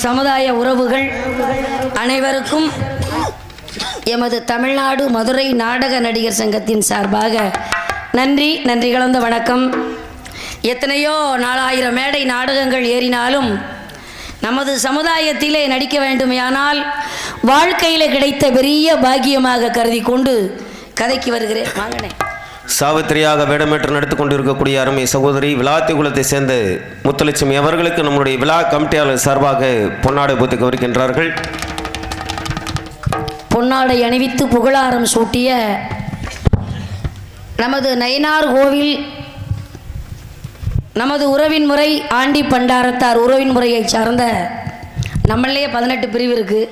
சமுதாய உறவுகள் அனைவருக்கும் எமது தமிழ்நாடு மதுரை நாடக நடிகர் சங்கத்தின் சார்பாக நன்றி கலந்த வணக்கம். எத்தனையோ 4000 மேடை நாடகங்கள் ஏறினாலும் நமது சமுதாயத்திலே நடிக்க வேண்டுமையானால் வாழ்க்கையில் கிடைத்த பெரிய பாக்கியமாக கருதி கொண்டு கதைக்கு வருகிறேன். வாங்கினேன். சாவித்திரியாக வேடமேற்று நடித்துக் கொண்டிருக்கக்கூடிய அருமை சகோதரி விளாத்தி குலத்தை சேர்ந்த முத்துலட்சுமி அவர்களுக்கு நம்முடைய விழா கமிட்டியாளர் சார்பாக பொன்னாடை பூத்து கவரிக்கின்றார்கள். பொன்னாடை அணிவித்து புகழாரம் சூட்டிய நமது நயினார் கோவில் நமது உறவின் முறை ஆண்டி பண்டாரத்தார் உறவின் முறையை சார்ந்த நம்மளே 18 பிரிவு இருக்குது.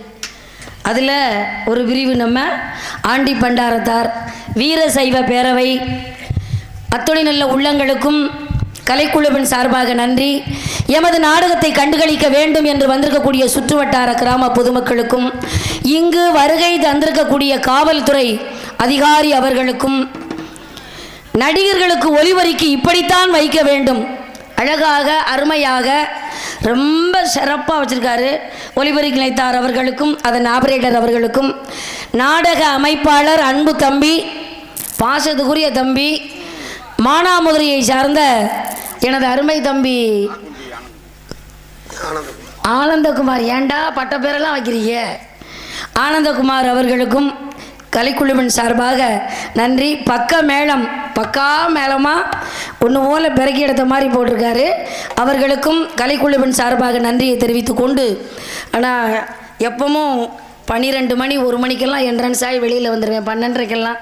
அதில் ஒரு பிரிவு நம்ம ஆண்டி பண்டாரத்தார் வீர சைவ பேரவை. அத்துணை நல்ல உள்ளங்களுக்கும் கலைக்குழுவின் சார்பாக நன்றி. எமது நாடகத்தை கண்டுகளிக்க வேண்டும் என்று வந்திருக்கக்கூடிய சுற்றுவட்டார கிராம பொதுமக்களுக்கும் இங்கு வருகை தந்திருக்கக்கூடிய காவல்துறை அதிகாரி அவர்களுக்கும் நடிகர்களுக்கு ஒலிவரிக்கு இப்படித்தான் வைக்க வேண்டும், அழகாக அருமையாக ரொம்ப சிறப்பாக வச்சுருக்காரு ஒலிபரிக்கு நிலைத்தார் அவர்களுக்கும் அதன் ஆபரேட்டர் அவர்களுக்கும் நாடக அமைப்பாளர் அன்பு தம்பி பாசத்துக்குரிய தம்பி மானாமதுரையை சார்ந்த எனது அருமை தம்பி ஆனந்தகுமார், ஏண்டா பட்ட பேரெல்லாம் வைக்கிறீங்க, ஆனந்தகுமார் அவர்களுக்கும் கலைக்குழுவின் சார்பாக நன்றி. பக்கா மேளமாக ஒன்று போல பிறக்கி எடுத்த மாதிரி போட்டிருக்காரு. அவர்களுக்கும் கலைக்குழுவின் சார்பாக நன்றியை தெரிவித்து கொண்டு, ஆனால் எப்பவும் 12 மணி 1 மணிக்கெல்லாம் என்ட்ரன்ஸ் ஆகி வெளியில் வந்துடுவேன். 12:30க்கெல்லாம்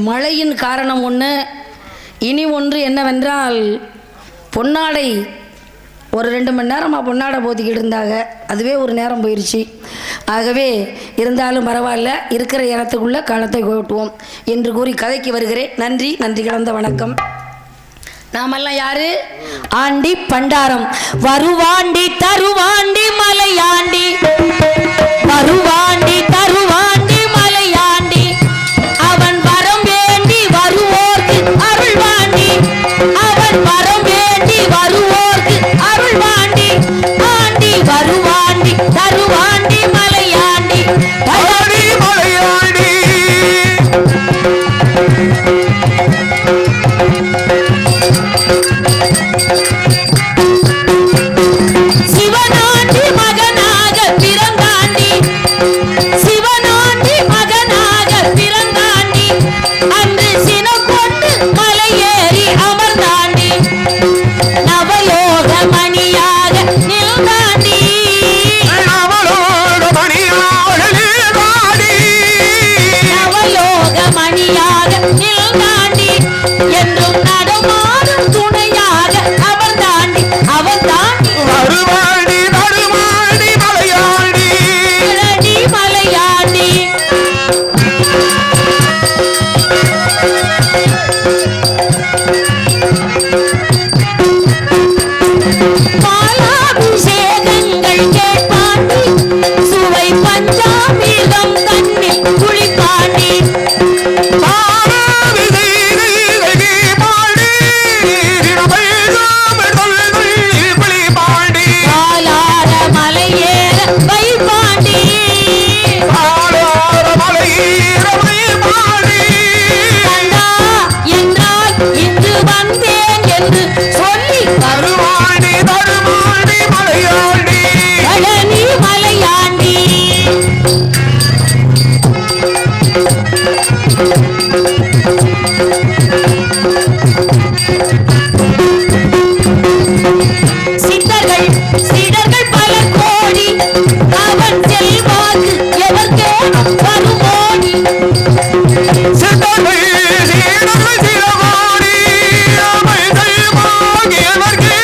மழையின் காரணம் ஒன்று. இனி ஒன்று என்னவென்றால் பொன்னாடை ஒரு 2 மணி நேரமாக பொன்னாடை போத்திக்கிட்டு இருந்தாங்க, அதுவே ஒரு நேரம் போயிடுச்சு. ஆகவே இருந்தாலும் பரவாயில்ல, இருக்கிற இடத்துக்குள்ளே காலத்தை ஓட்டுவோம் என்று கூறி கதைக்கு வருகிறேன். நன்றி கலந்த வணக்கம். நாமெல்லாம் யாரு? ஆண்டி பண்டாரம். வருவாண்டி தருவாண்டி மலையாண்டி, வருவாண்டி தருவாண்டி மலையாண்டி, அவன் வரம் வேண்டி வருவோர்க்கு அருள்வாண்டி, அவன் வரம் வேண்டி வருவோர்க்கு அருள்வாண்டி, ஆண்டி வருவாண்டி தருவாண்டி மலையாண்டி மலையாண்டி. சிவனாண்டி மகனாக பிறந்தார். சித்தர்கள் சீடர்கள் பல கோடி அவன் செல்வாக்கு எவர்க்கே வருமோடி சித்தர்கள் சீடர்கள் சில கோடி அவன் செல்வாக்கு எவர்க்கே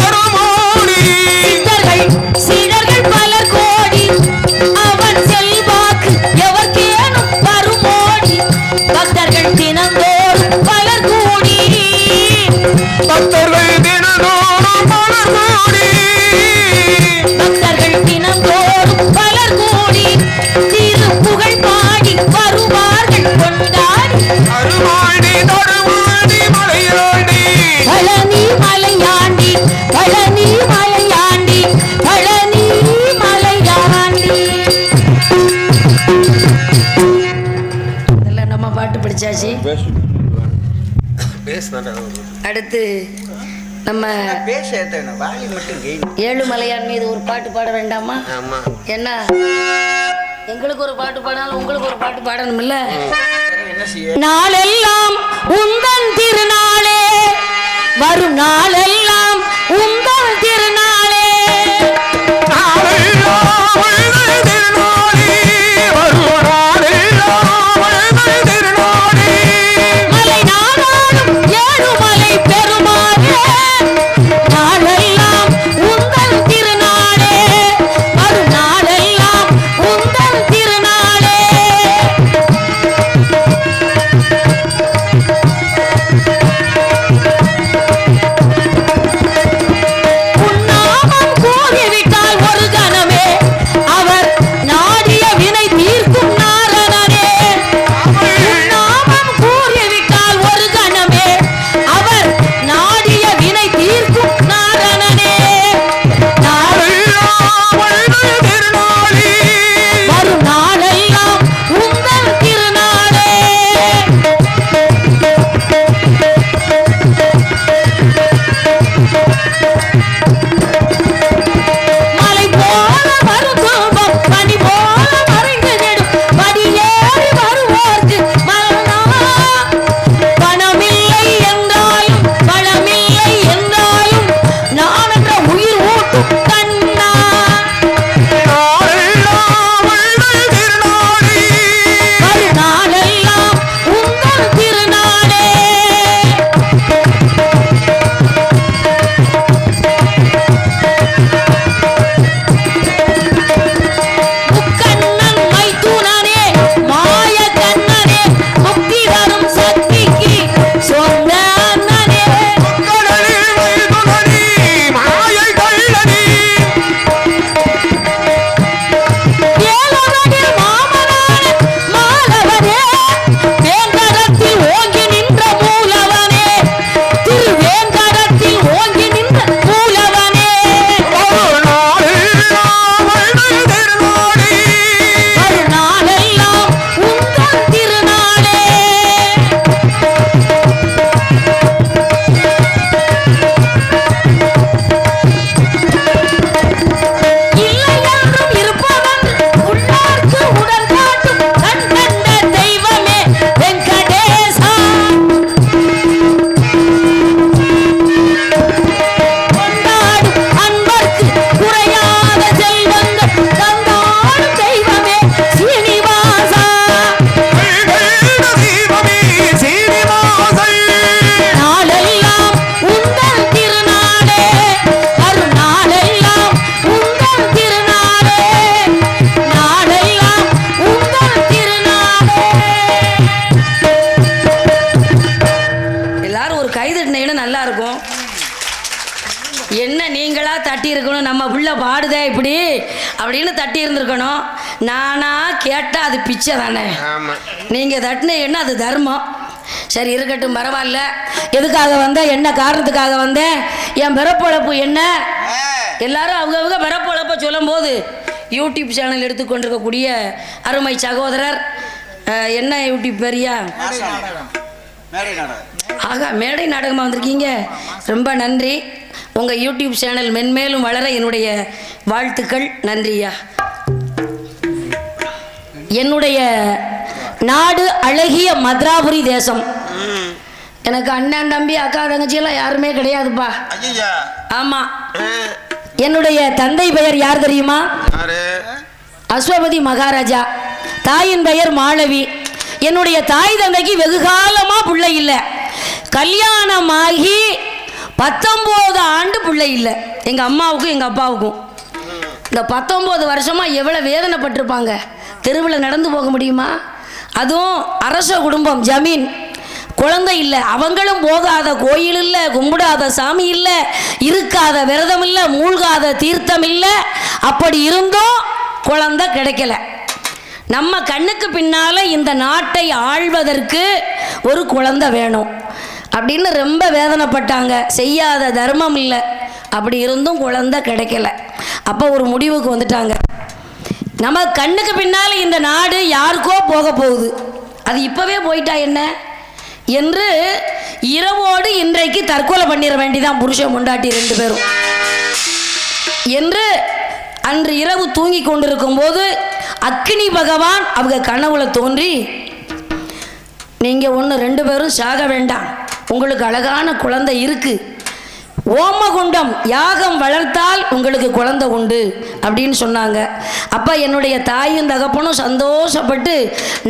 வருமோடி சித்தர்கள் சீடர்கள் பல கோடி அவன் செல்வாக்கு எவர்க்கேனும் வருமோடி பக்தர்கள் தினந்தோறும் பலர் கூடி பக்தர்கள் தினந்தோறும் பலர் கூடி பக்தர்கள் தினந்தோறும் பலர் கூடி திருப்புகழ் பாடி வருவார்கள் கொண்டாடி அருமாடி தருமாடி மலையாடி பழனி மலையாண்டி பழனி மலையாண்டி பழனி மலையாண்டி. இதெல்லாம் நம்ம பாட்டு படிச்சாச்சு. அடுத்து நம்ம ஏழுமலையான் மீது ஒரு பாட்டு பாட வேண்டாமா? என்ன எங்களுக்கு ஒரு பாட்டு பாடாலும் உங்களுக்கு ஒரு பாட்டு பாடணும் இல்ல? நாளெல்லாம் உந்தன் திருநாளே வரும் நாளெல்லாம் உந்தன் திருநாளே மலை நாடாளும் ஏழுமலை பெருமாளே நாளெல்லாம் உந்தன் திருநாளே வரும் நாளெல்லாம் உந்தன் திருநாளே. உன்னாமம் கூறிவிட்டால் ஒரு கணமே அவர் நாடிய வினை தீர்க்கும் நாரணனே. உன்னாமம் கூறிவிட்டால் ஒரு கணமே அவர் நாடிய வினை தீர்க்கும் நாரணனே. வரும் நாளெல்லாம் உந்தன் திருநாளே. மலை போல வரும் துன்பம் பனி போல மறைந்து நெடும் படியேறி வருவோர்க்கு மரணம். பணமில்லை என்றாலும் பழமில்லை என்றாலும் நான் என்ற உயிர் ஊட்டும் கண்ணா. வரும் நாளெல்லாம் உங்கள் திருநாளே. முக்கண்ணன் மைத்துனனே மாய கண்ணனே முக்தி தரும் சக்திக்கு சொந்த அண்ணனே. ஏழவனில் மாமனான மாலவனே வேங்கடத்தில் ஓங்கி நின்ற மூலவனே திருவேங்கடத்தில் ஓங்கி நின்ற மூலவனே. வரும் நாளெல்லாம் உந்தன் திருநாளே. இல்லை என்றும் இருப்பவன் உள்ளார்க்கு உடல் காட்டும் கண் கண்ட தெய்வமே வெங்கடேசா. கொண்டாடும் அன்பர்க்கு குறையாத செல்வங்கள் தந்தாடும் தெய்வமே சீனிவாசா. நாளெல்லாம் உந்தன் திருநாளே வரும் நாளெல்லாம் உந்தன் திருநாளே நாளெல்லாம் உந்தன் திருநாளே. எல்லாரும் ஒரு கை தட்டினீங்கன்னா நல்லா இருக்கும். என்ன நீங்களா தட்டி இருக்கணும், நம்ம புள்ள பாடுதே இப்படி அப்படின்னு தட்டி இருந்திருக்கணும். நானா கேட்டா அது பிச்சை தானே. நீங்க தட்டினீங்கன்னா அது தர்மம். சரி இருக்கட்டும், பரவாயில்ல. எதுக்காக வந்தேன், என்ன காரணத்துக்காக வந்தேன், என் பிறப்பொழப்பு என்ன, எல்லாரும் அவங்க பிறப்பொழப்ப சொல்லும் போது யூடியூப் சேனல் எடுத்துக்கொண்டிருக்கக்கூடிய அருமை சகோதரர் என்ன யூடியூப் பெரியா ஆகா மேடை நாடகமாக வந்திருக்கீங்க, ரொம்ப நன்றி. உங்கள் யூடியூப் சேனல் மென்மேலும் வளர என்னுடைய வாழ்த்துக்கள். நன்றியா. என்னுடைய நாடு அழகிய மதுராபுரி தேசம். எனக்கு அண்ணன் தம்பி அக்கா தங்கச்சியெல்லாம் யாருமே கிடையாதுப்பா. ஆமா, என்னுடைய தந்தை பெயர் யார் தெரியுமா? அஸ்வபதி மகாராஜா. தாயின் பெயர் மாளவி. என்னுடைய தாய் தந்தைக்கு வெகு காலமா பிள்ளை இல்லை. கல்யாணமாகி 19 ஆண்டு பிள்ளை இல்லை. எங்கள் அம்மாவுக்கும் எங்கள் அப்பாவுக்கும். இந்த 19 வருஷமா எவ்வளோ வேதனைப்பட்டிருப்பாங்க. தெருவில் நடந்து போக முடியுமா? அதுவும் அரச குடும்பம், ஜமீன், குழந்தை இல்லை. அவங்களும் போகாத கோயில் இல்லை, கும்பிடாத சாமி இல்லை, இருக்காத விரதம் இல்லை, மூழ்காத தீர்த்தம் இல்லை. அப்படி இருந்தும் குழந்தை கிடைக்கல. நம்ம கண்ணுக்கு பின்னால இந்த நாட்டை ஆள்வதற்கு ஒரு குழந்தை வேணும் அப்படின்னு ரொம்ப வேதனைப்பட்டாங்க. செய்யாத தர்மம் இல்லை. அப்படி இருந்தும் குழந்தை கிடைக்கல. அப்போ ஒரு முடிவுக்கு வந்துட்டாங்க. நம்ம கண்ணுக்கு பின்னால் இந்த நாடு யாருக்கோ போக போகுது, அது இப்போவே போயிட்டா என்ன என்று இரவோடு இன்றைக்கு தற்கொலை பண்ணிட வேண்டிதான் புருஷன் பொண்டாட்டி 2 பேரும் என்று அன்று இரவு தூங்கி கொண்டிருக்கும் போது அக்னி பகவான் அவங்க கனவுல தோன்றி, நீங்கள் 2 பேரும் சாக வேண்டாம், உங்களுக்கு அழகான குழந்தை இருக்கு, ஓமகுண்டம் யாகம் வளர்த்தால் உங்களுக்கு குழந்தை உண்டு அப்படின்னு சொன்னாங்க. அப்போ என்னுடைய தாயும் தகப்பனும் சந்தோஷப்பட்டு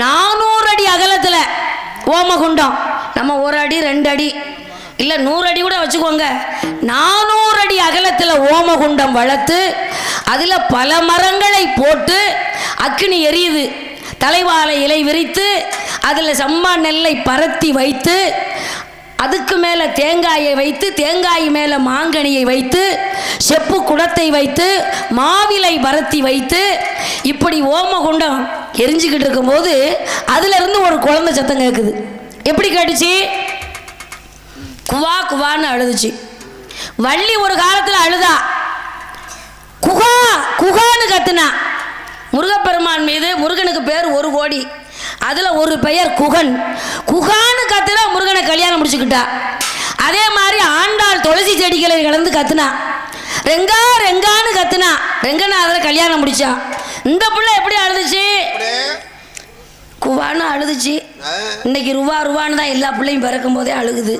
400 அடி அகலத்தில் ஓமகுண்டம், நம்ம 1 அடி 2 அடி இல்லை 100 அடி கூட வச்சுக்கோங்க, 400 அடி அகலத்தில் ஓமகுண்டம் வளர்த்து அதில் பல மரங்களை போட்டு அக்னி எரியுது. தலைவாழை இலை விரித்து அதில் சம்பா நெல்லை பரத்தி வைத்து அதுக்கு மேலே தேங்காயை வைத்து, தேங்காய் மேலே மாங்கனியை வைத்து, செப்பு குடத்தை வைத்து, மாவிலை பரத்தி வைத்து, இப்படி ஓமகுண்டம் எரிஞ்சுக்கிட்டு இருக்கும்போது அதிலிருந்து ஒரு குழந்தை சத்தம் கேட்குது. எப்படி கேட்டுச்சு? குவா குவான்னு அழுதுச்சு. வள்ளி ஒரு காலத்தில் அழுதா, குகா குகான்னு கத்துனா. முருகப்பெருமான் மீது, முருகனுக்கு பேர் 1 கோடி, அதில் ஒரு பெயர் குகன். குகான்னு கத்துனா முருகனை கல்யாணம் முடிச்சுக்கிட்டா. அதே மாதிரி ஆண்டாள் துளசி செடிகளை கலந்து கத்துனா. ரெங்கா ரெங்கான்னு கத்துனா. ரெங்கநாதரை கல்யாணம் முடிச்சா. இந்த பிள்ளை எப்படி அழுதுச்சு? குவான்னு அழுதுச்சு. இன்னைக்கு ரூபான்னு தான் எல்லா பிள்ளையும் பிறக்கும் போதே அழுகுது.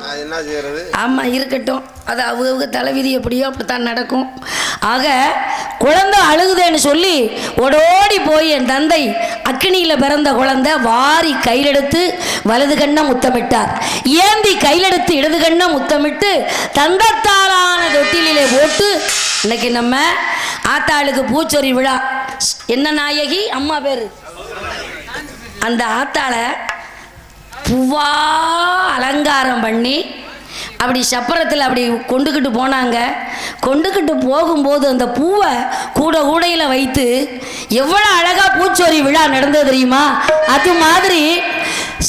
ஆமாம், இருக்கட்டும், அது அவங்க தலைவிதி எப்படியோ அப்படித்தான் நடக்கும். ஆக குழந்தை அழுகுதேன்னு சொல்லி ஓடோடி போய் என் தந்தை அக்னியில் பிறந்த குழந்தை வாரி கையிலெடுத்து வலது கண்ணை முத்தமிட்டார். ஏந்தி கையிலெடுத்து இடது கண்ணை முத்தமிட்டு தந்தத்தாலான தொட்டிலே போட்டு இன்னைக்கு நம்ம ஆத்தாளுக்கு பூச்சொரி விழா. என்ன நாயகி அம்மா பேரு? அந்த ஆத்தாளை பூவா அலங்காரம் பண்ணி அப்படி சப்பரத்தில் அப்படி கொண்டுக்கிட்டு போனாங்க. கொண்டுக்கிட்டு போகும்போது அந்த பூவை கூடையில் வைத்து எவ்வளோ அழகா பூச்சொரி விழா நடந்தது தெரியுமா? அது மாதிரி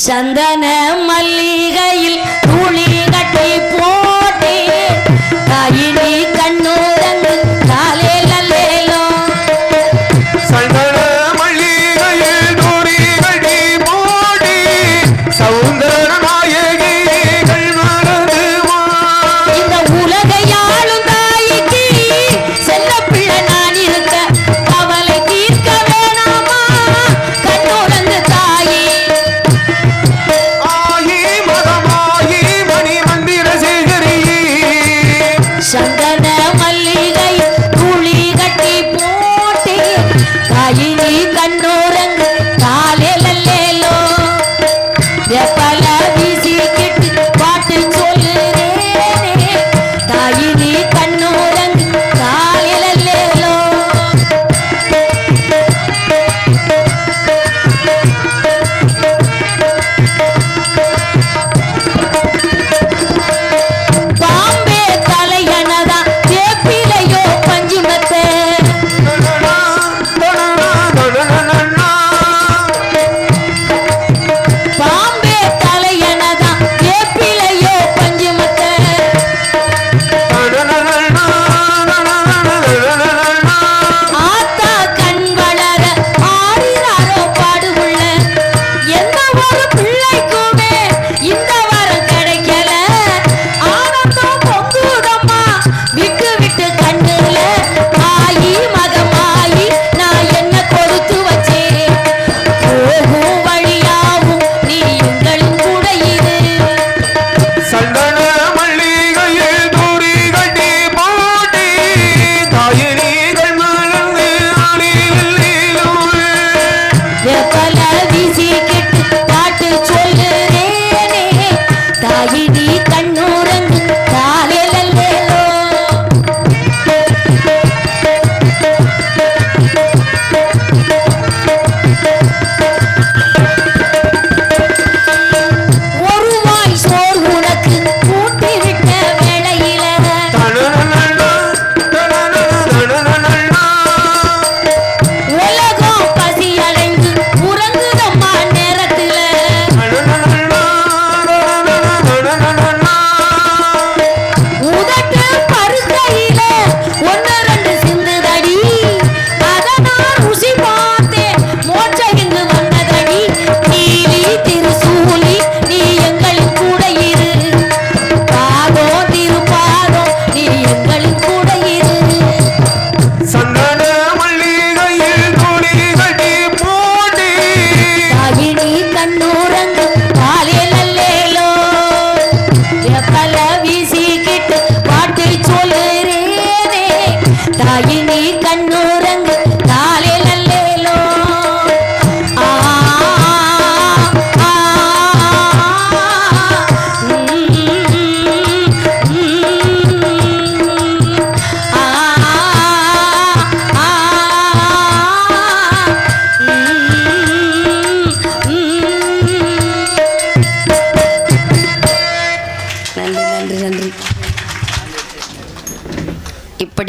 சந்தன மல்லிகையில் துளி கட்டி போட்டி காயினி கண்ணூரங்கு காலே லேலோ. சந்தன மல்லிகையில் துளி கட்டி போட்டி சௌந்தர நாயகிகள் மறந்துமா. இந்த உலகையாளும் தாய்க்கு செல்ல பிள்ளை நான் இருக்க அவளை தீர்க்க வேணாமா கண்ணோடந்து தாயே. ஆயி மதமாயி மணி மந்திர செய்க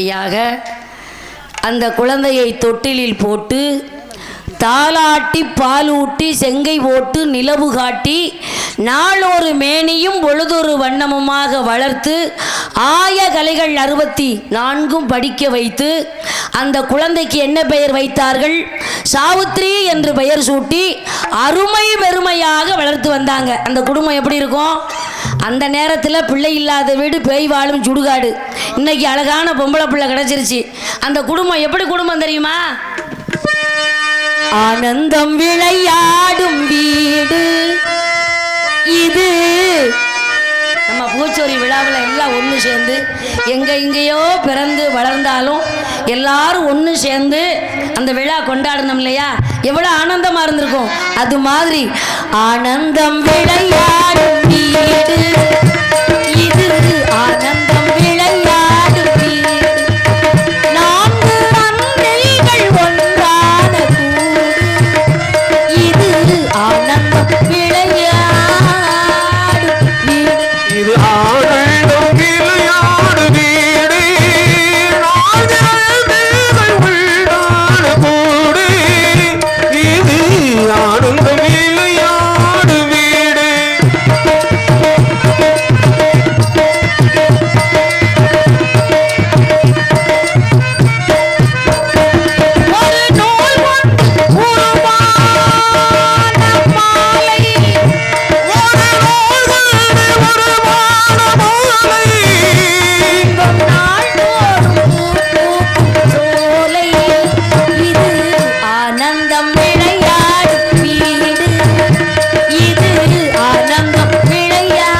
அடுத்தபடியாக அந்த குழந்தையை தொட்டிலில் போட்டு தாலாட்டி பாலூட்டி செங்கை போட்டு நிலவு காட்டி நாளொரு மேனியும் பொழுதொரு வண்ணமுமாக வளர்த்து ஆய கலைகள் 64 படிக்க வைத்து அந்த குழந்தைக்கு என்ன பெயர் வைத்தார்கள்? சாவித்ரி என்று பெயர் சூட்டி அருமை பெருமையாக வளர்த்து வந்தாங்க. அந்த குடும்பம் எப்படி இருக்கும்? அந்த நேரத்தில் பிள்ளை இல்லாத வீடு பேய் வாழும் சுடுகாடு. இன்னைக்கு அழகான பொம்பளை பிள்ளை கிடைச்சிருச்சு. அந்த குடும்பம் எப்படி குடும்பம் தெரியுமா? ஆனந்தம் விளையாடும் வீடு இது. நம்ம பூச்சோரி விழாவில் எல்லாம் ஒன்று சேர்ந்து எங்கேயோ பிறந்து வளர்ந்தாலும் எல்லாரும் ஒன்று சேர்ந்து அந்த விழா கொண்டாடணும் இல்லையா? எவ்வளோ ஆனந்தமாக இருந்திருக்கும். அது மாதிரி ஆனந்தம் விளையாடும் வீடு இது. ஆனந்தம் விளையாடும் வீடு. 4 அன்னைகள் ஒன்றான கூடு இது. ஆனந்தம் விளையாடும் வீடு. இது ஆனந்தம் விளையாடு வீடு. 4 அன்னைகள் உள்ளான கூடு இது. ஆனந்தம் விளையாடு வீடு. ஒரு நூல் கொண்டு உருவான மாலை. ஒரு நோய்கள் ஒரு வானமாலை. இன்பம் நாள்தோறும் பூக்கும் சோலை இது. ஆனந்தம் விளையாடும் வீடு இது. ஆனந்தம் விளையாடும்.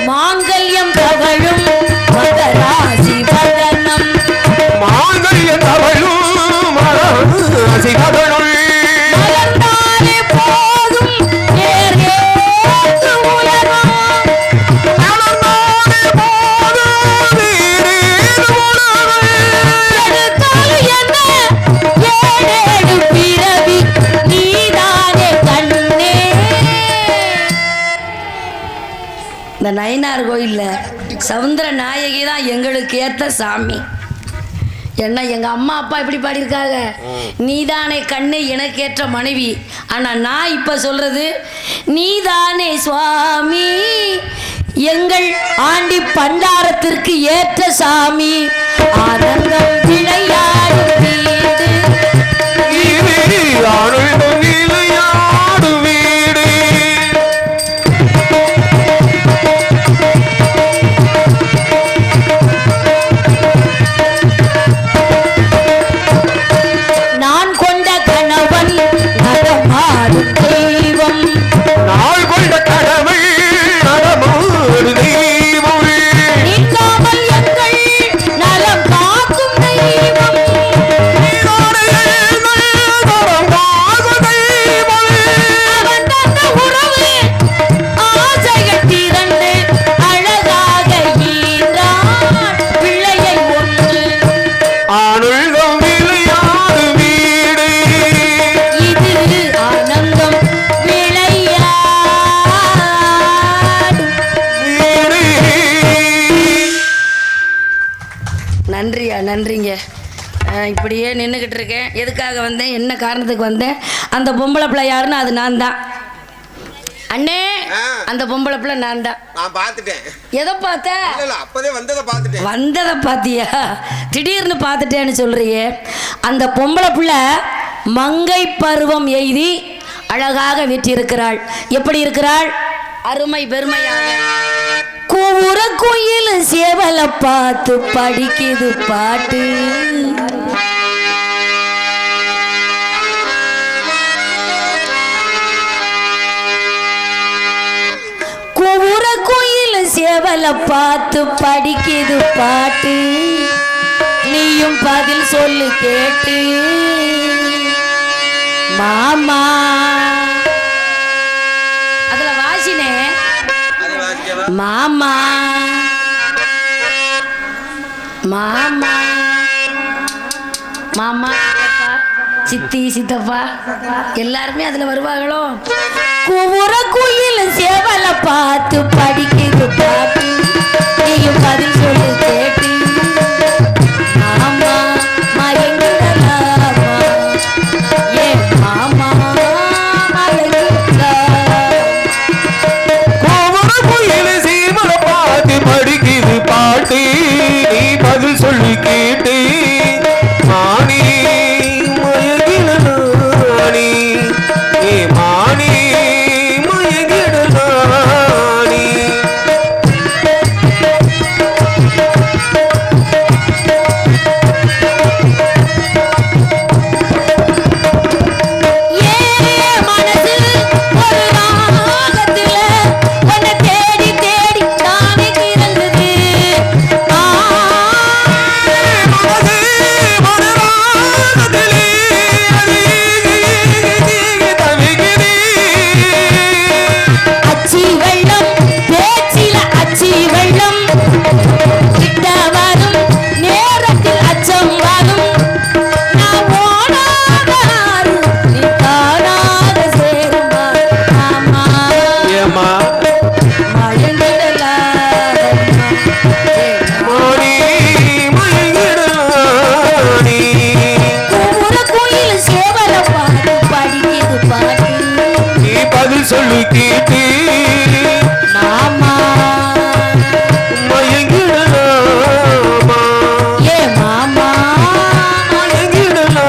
மாங்கல்யம் தவழும் மகராசி வதனம். மாங்கல்ய தவழும் மரசிகதனுள். மலர்ந்தாலே போதும் ஏறேற்று உலகம். மலர்ந்தாலே போதும் நீரேறு உலகம். எடுத்தாலும் என்ன ஏழேழு பிறவி நீதானே கண்ணே. இந்த நயினார் கோயிலில் சவுந்தர நாயகி தான் எங்களுக்கு ஏற்ற சாமி. என்ன எங்கள் அம்மா அப்பா இப்படி பாடியிருக்காங்க, நீதானே கண்ணே எனக்கேற்ற மனைவி. ஆனால் நான் இப்போ சொல்கிறது நீதானே சுவாமி எங்கள் ஆண்டி பண்டாரத்திற்கு ஏற்ற சாமி. ஆனந்தம் விளையாடும் வீடு இது ஆனந்தம் விளையாடு வீடு. நான் கொண்ட கணவன் நடமாடும் தெய்வம். நாள் கொண்ட கடவுள் நடமாடு தெய்வம். நீங்காமல் எங்கள் நலம் காக்கும் தெய்வம். நீதானே எங்கள் தரம் காக்கும் தெய்வம். அவன் தந்த உறவு ஆசைகள் திரண்டு அழகாக ஈன்றான் பிள்ளையை ஒன்று. ஆனந்தம் விளையாடு வீடு. இது ஆனந்தம் விளையாடும். வீடு. நன்றியா, நன்றிங்க. இப்படியே நின்றுக்கிட்டு இருக்கேன். எதுக்காக வந்தேன், என்ன காரணத்துக்கு வந்தேன்? அந்த பொம்பளை பிள்ளை யாருன்னு அது நான் தான். அண்ணே, அந்த பொம்பளை பிள்ளை நான் தான். நான் பார்த்துட்டேன். எதை பார்த்த? இல்ல அப்பதே வந்ததை பார்த்துட்டேன். வந்ததை பார்த்தியா? திடீர்னு பார்த்துட்டேன்னு சொல்றியே. அந்த பொம்பளை பிள்ளை மங்கை பருவம் எய்தி அழகாக வீற்றிருக்கிறாள். எப்படி இருக்கிறாள்? அருமை பெருமையாக. கூவுற குயில் சேவலை பார்த்து படிக்குது பாட்டு. கூவுற குயில் சேவலை பார்த்து படிக்குது பாட்டு. நீயும் பதில் சொல்லு கேட்டு மாமா. அதுல வாசினே மாமா மாமா மாமா. சித்தி சித்தப்பா எல்லாருமே அதுல வருவாங்களோ. குமுற குயில் சேவல பார்த்து படிக்குது பாட்டு, நீயும் பதில் சொல்லு கேட்டு. மாமா மயங்கிடலாமா, ஏ மாமா படிக்குது பாட்டு, நீ பதில் சொல்லி கேட்டு. மாணி மயங்கிடலானி, ஏ மாணி மயங்கிடலானி. சொல்லு கேட்டு. மாமா மயங்கிடலாமா, ஏ மாமா மயங்கிடலாமா.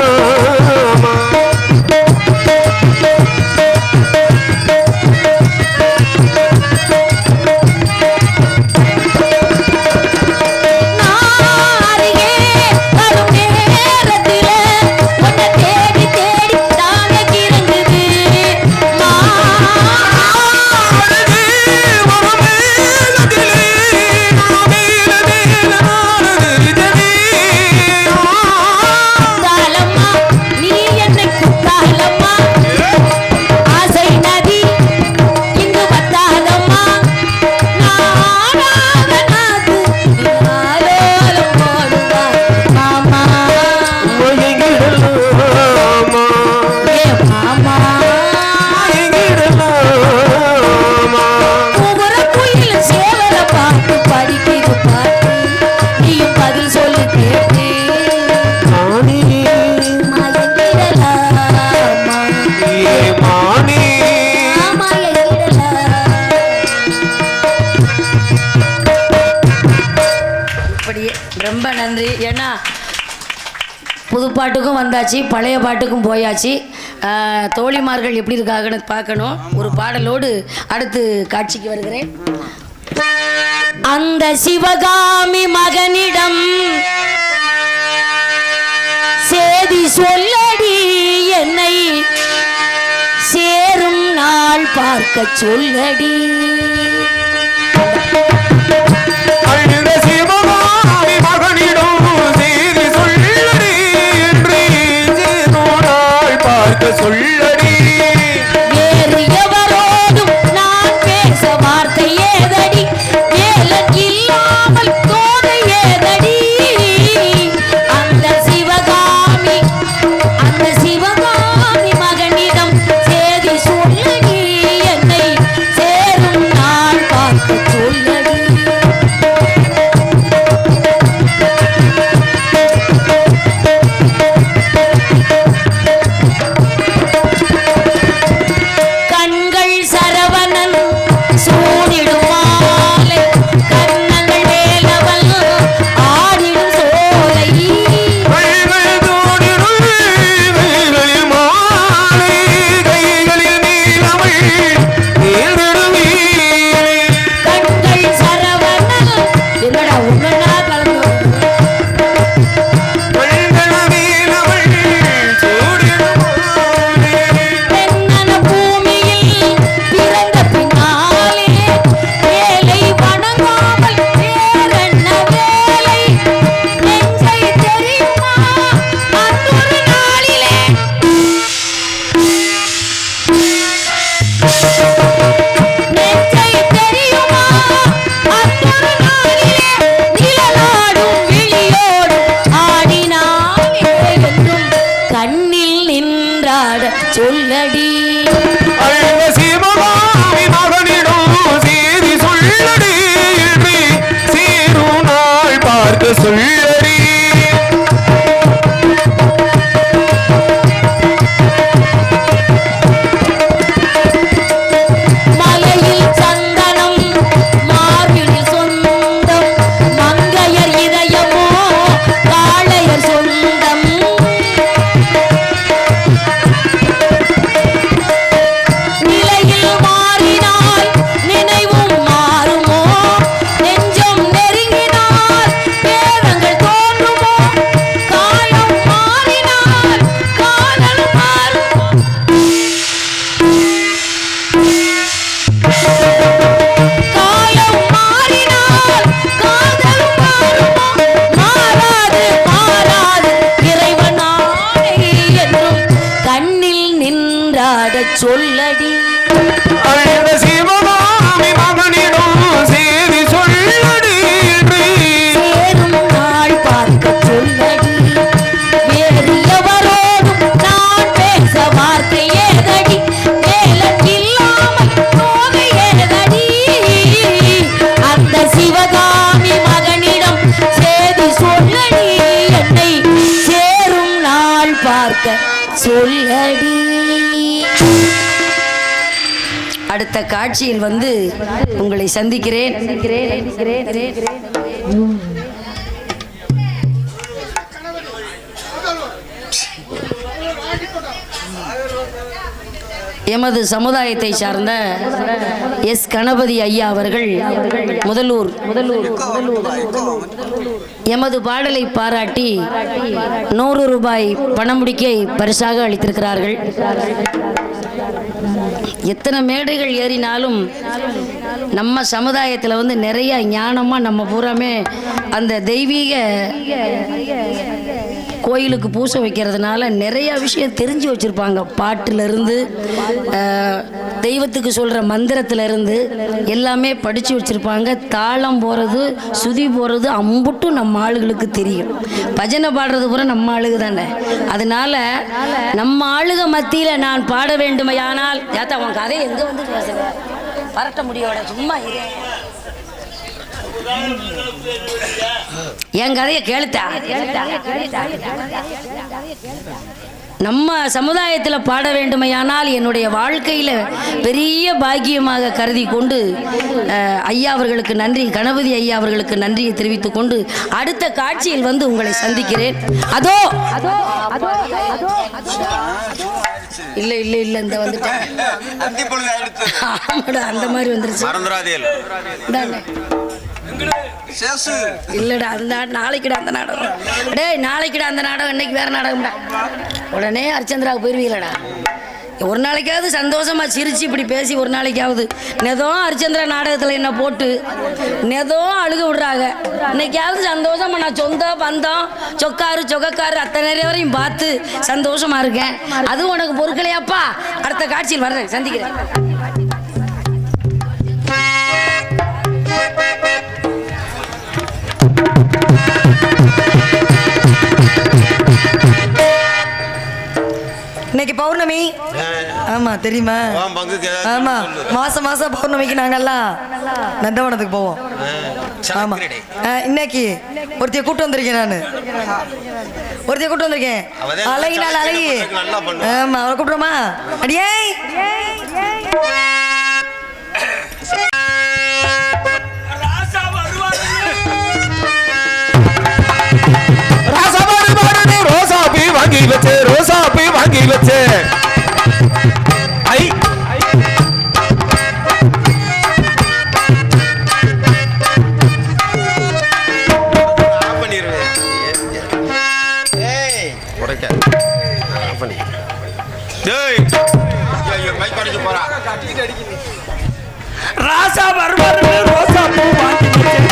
ரொம்ப நன்றி. ஏன்னா புது பாட்டுக்கும் வந்தாச்சு, பழைய பாட்டுக்கும் போயாச்சு. தோழிமார்கள் எப்படி இருக்காங்கன்னு பார்க்கணும். ஒரு பாடலோடு அடுத்து காட்சிக்கு வருகிறேன். அந்த சிவகாமி மகனிடம் சேதி சொல்லடி, என்னை சேரும் நாள் பார்க்க சொல்லடி. சொல்லடி வேறு எவரோடும் நான் பேச வார்த்தை ஏதடி, வேலன் இல்லாமல் தோதை ஏதடி. அந்த சிவகாமி மகனிடம் சேதி சொல்லடி, என்னை சேரும் பார்க்க சொல்லடி சொல்லடி சிவகாமி மகனிடம் செய்தி சொல்லடி சேரும் நாள் பார்க்க சொல்லடி வேறு எவரோடும் நான் பேச வார்த்தை ஏதடி வேலக்கில்லாமல் போக ஏதடி அந்த சிவகாமி மகனிடம் செய்தி சொல்லடி என்னை சேரும் நாள் பார்க்க சொல்லடி. அடுத்த காட்சியில் வந்து உங்களை சந்திக்கிறேன். எமது சமுதாயத்தை சார்ந்த எஸ் கணபதி ஐயா அவர்கள் முதலூர் எமது பாடலை பாராட்டி 100 ரூபாய் பணமுடிக்கை பரிசாக அளித்திருக்கிறார்கள். எத்தனை மேடைகள் ஏறினாலும் நம்ம சமுதாயத்தில் வந்து நிறைய ஞானமாக நம்ம பூராமே அந்த தெய்வீக கோயிலுக்கு பூசை வைக்கிறதுனால நிறைய விஷயம் தெரிஞ்சு வச்சுருப்பாங்க. பாட்டிலிருந்து தெய்வத்துக்கு சொல்கிற மந்திரத்திலிருந்து எல்லாமே படித்து வச்சுருப்பாங்க. தாளம் போகிறது சுதி போகிறது அம்புட்டும் நம்ம ஆளுகளுக்கு தெரியும். பஜனை பாடுறது பூரா நம்ம ஆளுக தானே. அதனால நம்ம ஆளுக மத்தியில் நான் பாட வேண்டுமையானால் ஏத்தா உன் கதை எங்கே வந்து பேசுகிறேன் பரட்ட முடியோட சும்மா இரு என் கதையை கேளுத்தா. நம்ம சமுதாயத்தில் பாட வேண்டுமையானால் என்னுடைய வாழ்க்கையில் பெரிய பாக்கியமாக கருதி கொண்டு ஐயா அவர்களுக்கு நன்றி, கணபதி ஐயா அவர்களுக்கு நன்றியை தெரிவித்துக் கொண்டு அடுத்த காட்சியில் வந்து உங்களை சந்திக்கிறேன். அதோ இல்ல இல்ல இல்ல இந்த வந்துட்டேன் அந்த மாதிரி வந்துருச்சு. இல்லடா அந்த நாளைக்குடா அந்த நாடகம், டேய் நாளைக்குடா அந்த நாடகம், இன்னைக்கு வேற நாடகம்டா. உடனே ஹரிச்சந்திராவுக்கு போயிருவீங்களடா. ஒரு நாளைக்காவது சந்தோஷமா சிரிச்சு இப்படி பேசி ஒரு நாளைக்காவது நெதோ ஹரிச்சந்திரா நாடகத்தில் என்ன போட்டு நெதோ அழுக விடுறாங்க. இன்னைக்காவது சந்தோஷமா நான் சொந்த பந்தம் சொக்காரு அத்தனை நேரம் வரையும் பார்த்து சந்தோஷமா இருக்கேன். அதுவும் உனக்கு பொறுக்கலையாப்பா. அடுத்த காட்சியில் வர்றேன், சந்திக்கிறேன். இன்னைக்கு பௌர்ணமி. ஆமா தெரியுமா? ஆமா மாசம் பௌர்ணமிக்கு நாங்கெல்லாம் நந்தவனத்துக்கு போவோம். ஆமா இன்னைக்கு ஒருத்தைய கூட்டு வந்திருக்கேன். நான் ஒருத்தைய கூட்டு வந்திருக்கேன். அழகி நாள் அழகி. ஆமா அவரை கூப்பிடுறோமா? அடியே வாங்கி வச்சு ரோசா போய் வாங்கி வச்சு ஐ ராசா வருவாரு ரோசா பூ வாங்கி வச்சு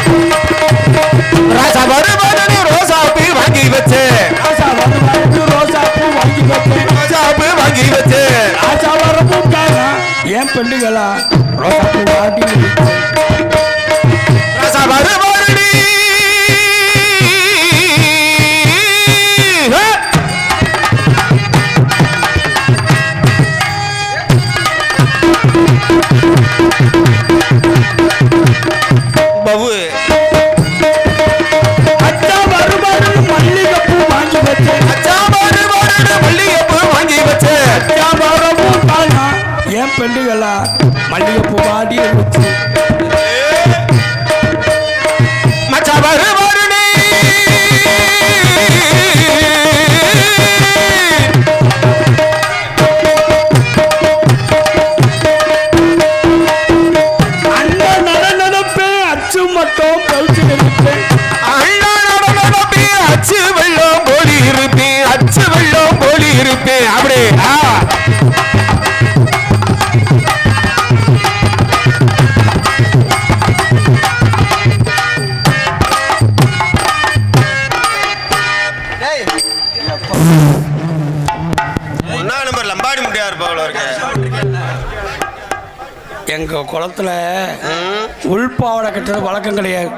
ராசா வருவாரு ரோசா பூ வாங்கி வச்சு ராசா வருவாரு ரோசா பூ வாங்கி வச்சு ரோசா பூ வாங்கி வச்சு ராசா வரப்போக்காக ஏன் பெண்ணுகளா ரோசா பூ வாங்கி வச்சு ராசா வருவாரு ஒன்னா நம்பர் லம்பாடி முடியா இருப்பாங்களோ இருக்க. எங்க குளத்துல உள்பாவடை கட்டுறது வழக்கம் கிடையாது.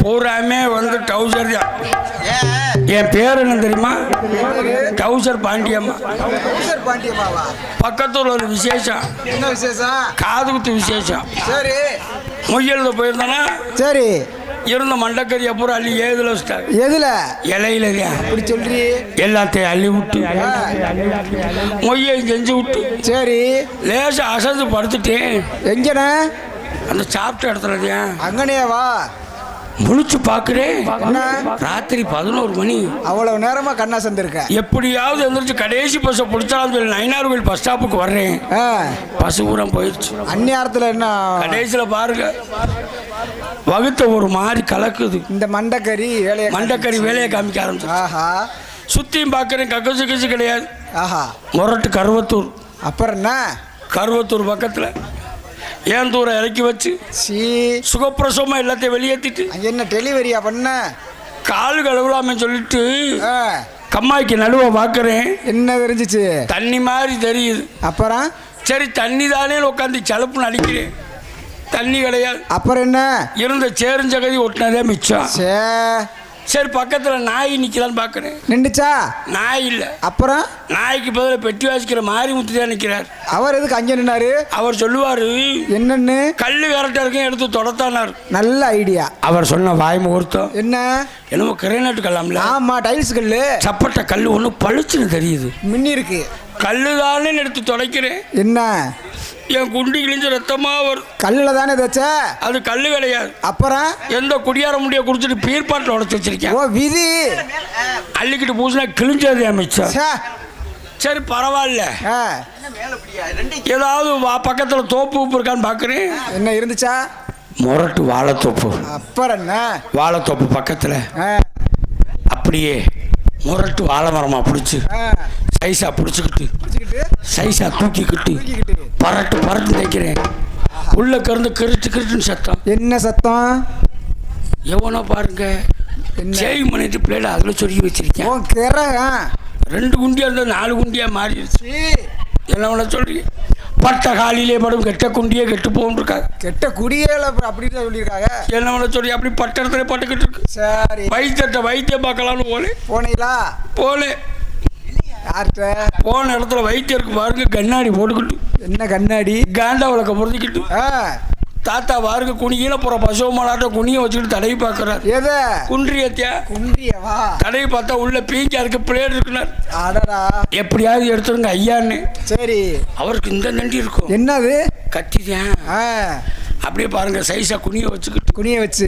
பூராமே வந்து டவுசர் தான். என் பேர் என்ன தெரியுமா? டவுசர் பாண்டியம்மா. பக்கத்துல ஒரு விசேஷம். என்ன விசேஷம்? காது குத்து விசேஷம். சரி மொய்யெழுத போயிருந்தானா சரி. இருந்த மண்டக்கறி அப்புறம் அள்ளி ஏதுல வச்சிட்டாரு. எதுல இலையில இப்படி சொல்றீ? எல்லாத்தையும் அள்ளி விட்டு மொய்யையும் செஞ்சு விட்டு சரி. லேசா அசந்து படுத்துட்டேன். எங்கன? அந்த சாப்பிட்ட இடத்துல அங்கனே வா. முழிச்சு பாக்குறேன். என்ன? ராத்திரி 11 மணி. அவ்வளவு நேரமா கண்ணா சந்திருக்க. எப்படியாவது எந்திரிச்சு கடைசி பஸ்ஸை பிடிச்சாலும் சொல்லி நயினார் கோயில் பஸ் ஸ்டாப்புக்கு வர்றேன். பஸ் பூரம் போயிடுச்சு. அந்நேரத்துல என்ன? கடைசியில பாருங்க வகுத்த ஒரு மாதிரி கலக்குது. இந்த மண்டக்கறி வேலையை மண்டக்கறி வேலையை காமிக்க ஆரம்பிச்சு. ஆஹா. சுத்தியும் பாக்குறேன். கக்கசு கசு கிடையாது. ஆஹா. மொரட்டு கருவத்தூர். அப்புறம் என்ன? கருவத்தூர் பக்கத்துல ஏன் தூரம் இறக்கி வச்சு சுகப்பிரசவமா எல்லாத்தையும் வெளியேற்றிட்டு அங்க என்ன டெலிவரியா பண்ண? காலு கழுவலாமே சொல்லிட்டு கம்மாய்க்கு நடுவ பாக்குறேன். என்ன தெரிஞ்சிச்சு? தண்ணி மாதிரி தெரியுது. அப்புறம் சரி தண்ணி தானே உட்காந்து சலுப்புன்னு அடிக்கிறேன். தண்ணி கிடையாது. அப்புறம் என்ன? இருந்த சேருஞ்சகதி ஒட்டினதே மிச்சம். சரி பக்கத்துல நாய் நிக்கலான்னு பாக்குறேன். நின்றுச்சா? நாய் இல்ல. அப்புறம் நாய்க்கு பதில் பெட்டி வாசிக்கிற மாறி முத்துதான் நிக்கிறார். அவர் எதுக்கு அங்க நின்னாரு? அவர் சொல்லுவாரு என்னன்னு? கல்லு கரெக்டா இருக்கும் எடுத்து தொடத்தானார். நல்ல ஐடியா. அவர் சொன்ன வாய் முகூர்த்தம் என்ன? என்னமோ கிரைநாட்டு கல்லாம்ல. ஆமா டைல்ஸ் கல்லு. சப்பட்ட கல்லு ஒண்ணு பளிச்சுன்னு தெரியுது. மின்னி இருக்கு. கல்லுதானே எடுத்து தொலைக்கிறேன். என்ன? என் குண்டி கிழிஞ்ச ரத்தமா வரும். கல்லுல தானே தச்ச? அது கல்லு கிடையாது. அப்புறம் எந்த குடியார முடிய குடிச்சிட்டு பீர்பாட்டில் உடச்சு வச்சிருக்கேன். ஓ விதி. அள்ளிக்கிட்டு பூசினா கிழிஞ்சது அமைச்சர். சரி பரவாயில்ல. ஏதாவது பக்கத்துல தோப்பு உப்பு இருக்கான்னு பாக்குறேன். என்ன இருந்துச்சா? மொரட்டு வாழைத்தோப்பு. அப்புறம் என்ன? வாழைத்தோப்பு பக்கத்துல அப்படியே முரட்டு வாழை மரமா பிடிச்சி சைஸா பிடிச்சிக்கிட்டு சைஸா தூக்கிக்கிட்டு பரட்டு பரட்டு தைக்கிறேன். உள்ள கறந்து கிருட்டு கிருட்டுன்னு சத்தம். என்ன சத்தம்? எவனோ பாருங்க சேவிங் பண்ணிட்டு பிளேட அதுல சொருகி வச்சிருக்கேன். 2 குண்டியா இருந்தா 4 குண்டியா மாறிடுச்சு. என்ன சொல்றீங்க? பட்ட காலிலே படும் கெட்ட குண்டியே கெட்டு போகும் இருக்காங்க. கெட்ட குடியேல அப்படின்னு சொல்லியிருக்காங்க. என்ன சொல்லி அப்படி பட்ட இடத்துல பட்டுக்கிட்டு இருக்கு. சரி வைத்தியம் பார்க்கலாம்னு போனீங்களா? போலே. யார்கிட்ட? போன இடத்துல வைத்தியருக்கு பாருங்க கண்ணாடி போட்டுக்கிட்டு. என்ன கண்ணாடி? காண்டா விளக்க பொருத்திக்கிட்டு தாத்தா பாருங்க குனியில போற பசுவ மாலாட்ட குனிய வச்சுக்கிட்டு தடவி பார்க்கறாரு. எத? குன்றியத்தியா? குன்றியவா? தடவி பார்த்தா உள்ள பீஞ்சா இருக்கு பிளேட் இருக்குனார். அடடா எப்படியாவது எடுத்துருங்க ஐயான்னு. சரி அவருக்கு இந்த நண்டி இருக்கும். என்னது? கத்திதான். அப்படியே பாருங்க சைஸா குனிய வச்சு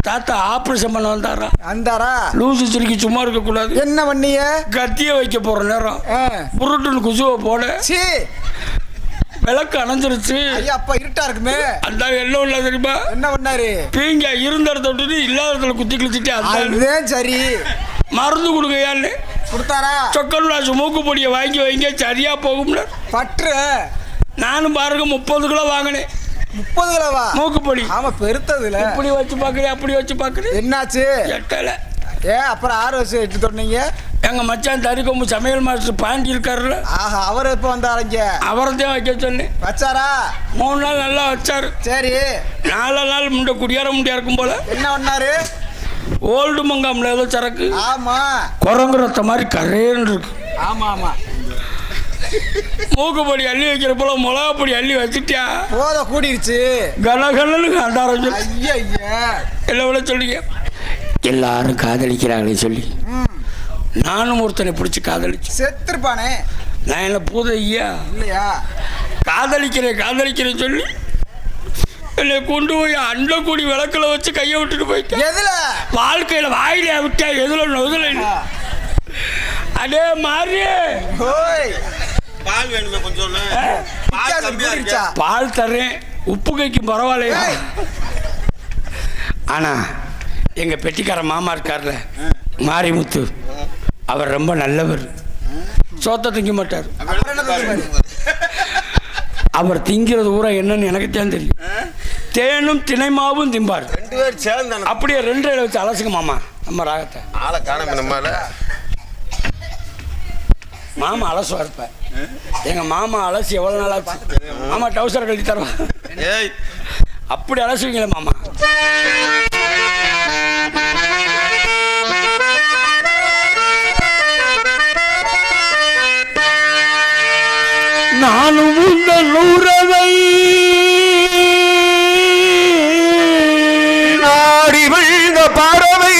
தாத்தா ஆபரேஷன் பண்ண வந்தாரா? லூசு சுருக்கி சும்மா இருக்க கூடாது. என்ன பண்ணிய? கத்திய வைக்க போற நேரம் புருட்டுன்னு குசுவை போட விளக்கு அணைஞ்சிருச்சு. அப்ப இருட்டா இருக்குமே. அந்த என்ன இல்ல தெரியுமா? என்ன பண்ணாரு? பீங்க இருந்த இடத்த விட்டுட்டு இல்லாத இடத்துல குத்தி கிழிச்சிட்டு அதுதான் சரி மருந்து கொடுக்கையான்னு கொடுத்தாரா? சொக்கல் மூக்கு பொடியை வாங்கி வைங்க சரியா போகும்ல. பற்று நானும் பாருங்க 30 கிலோ வாங்கினேன். 30 கிலோவா? மூக்கு பொடி. ஆமா பெருத்ததுல. இப்படி வச்சு பாக்குறேன் அப்படி வச்சு பாக்குறேன். என்னாச்சு? எட்டல. அப்புறம் 6 வருஷம் எட்டு தொட்டீங்க. எங்க மச்சான் தறிக்கொம்பு சமையல் மாஸ்டர் பாண்டி இருக்காருல்ல. ஆஹா அவர் எப்போ வந்தாருங்க? அவரத்தையும் வைக்க சொன்னேன். வச்சாரா? 3 நாள் நல்லா வச்சாரு. சரி 4 நாள் முண்டை குடியார முடியா இருக்கும் போல. என்ன பண்ணாரு? ஓல்டு மங்காம்ல ஏதோ சரக்கு. ஆமா குரங்கு ரத்த மாதிரி கரேன்னு இருக்கு. ஆமா ஆமா மூக்குப்பொடி அள்ளி வைக்கிற போல மிளகா பொடி அள்ளி வச்சுட்டியா? போத கூடிருச்சு. கனகனு கண்டாரம். ஐயா எல்லாம் விட சொல்லிங்க. எல்லாரும் காதலிக்கிறாங்களே சொல்லி நானும் ஒருத்தனை பிடிச்சி காதலிச்சு செத்துருப்பானே. நான் என்ன பூத ஐயா இல்லையா? காதலிக்கிறேன் சொல்லி என்னை கொண்டு போய் அண்ட கூடி விளக்குல வச்சு கையை விட்டுட்டு போயிட்டேன். எதுல? வாழ்க்கையில வாயில விட்டா எதுல நொதுல. அதே மாதிரி பால் வேணுமே கொஞ்சம். பால் தர்றேன் உப்பு கைக்கும் பரவாயில்லையா? ஆனா எங்க பெட்டிக்கார மாமா இருக்கார்ல மாரிமுத்து அவர் ரொம்ப நல்லவர். சோத்த திங்க மாட்டார். அவர் திங்கிறது ஊரா என்னன்னு எனக்கு தான் தெரியும். தேனும் திணைமாவும் திம்பார். 2 பேர் சேர்ந்தாங்க. அப்படியே 2 வச்சு அலசுங்க மாமா நம்ம ராகத்தை. ஆளை காணாம நம்மால மாமா அலசுவா இருப்பேன். எங்க மாமா அலசி எவ்வளவு நாள் ஆச்சு? மாமா டவுசர் கழட்டி தருவா. ஏய் அப்படி அலசுவீங்களே மாமா. நானும் உங்கள் உறவை நாடி விழுந்த பறவை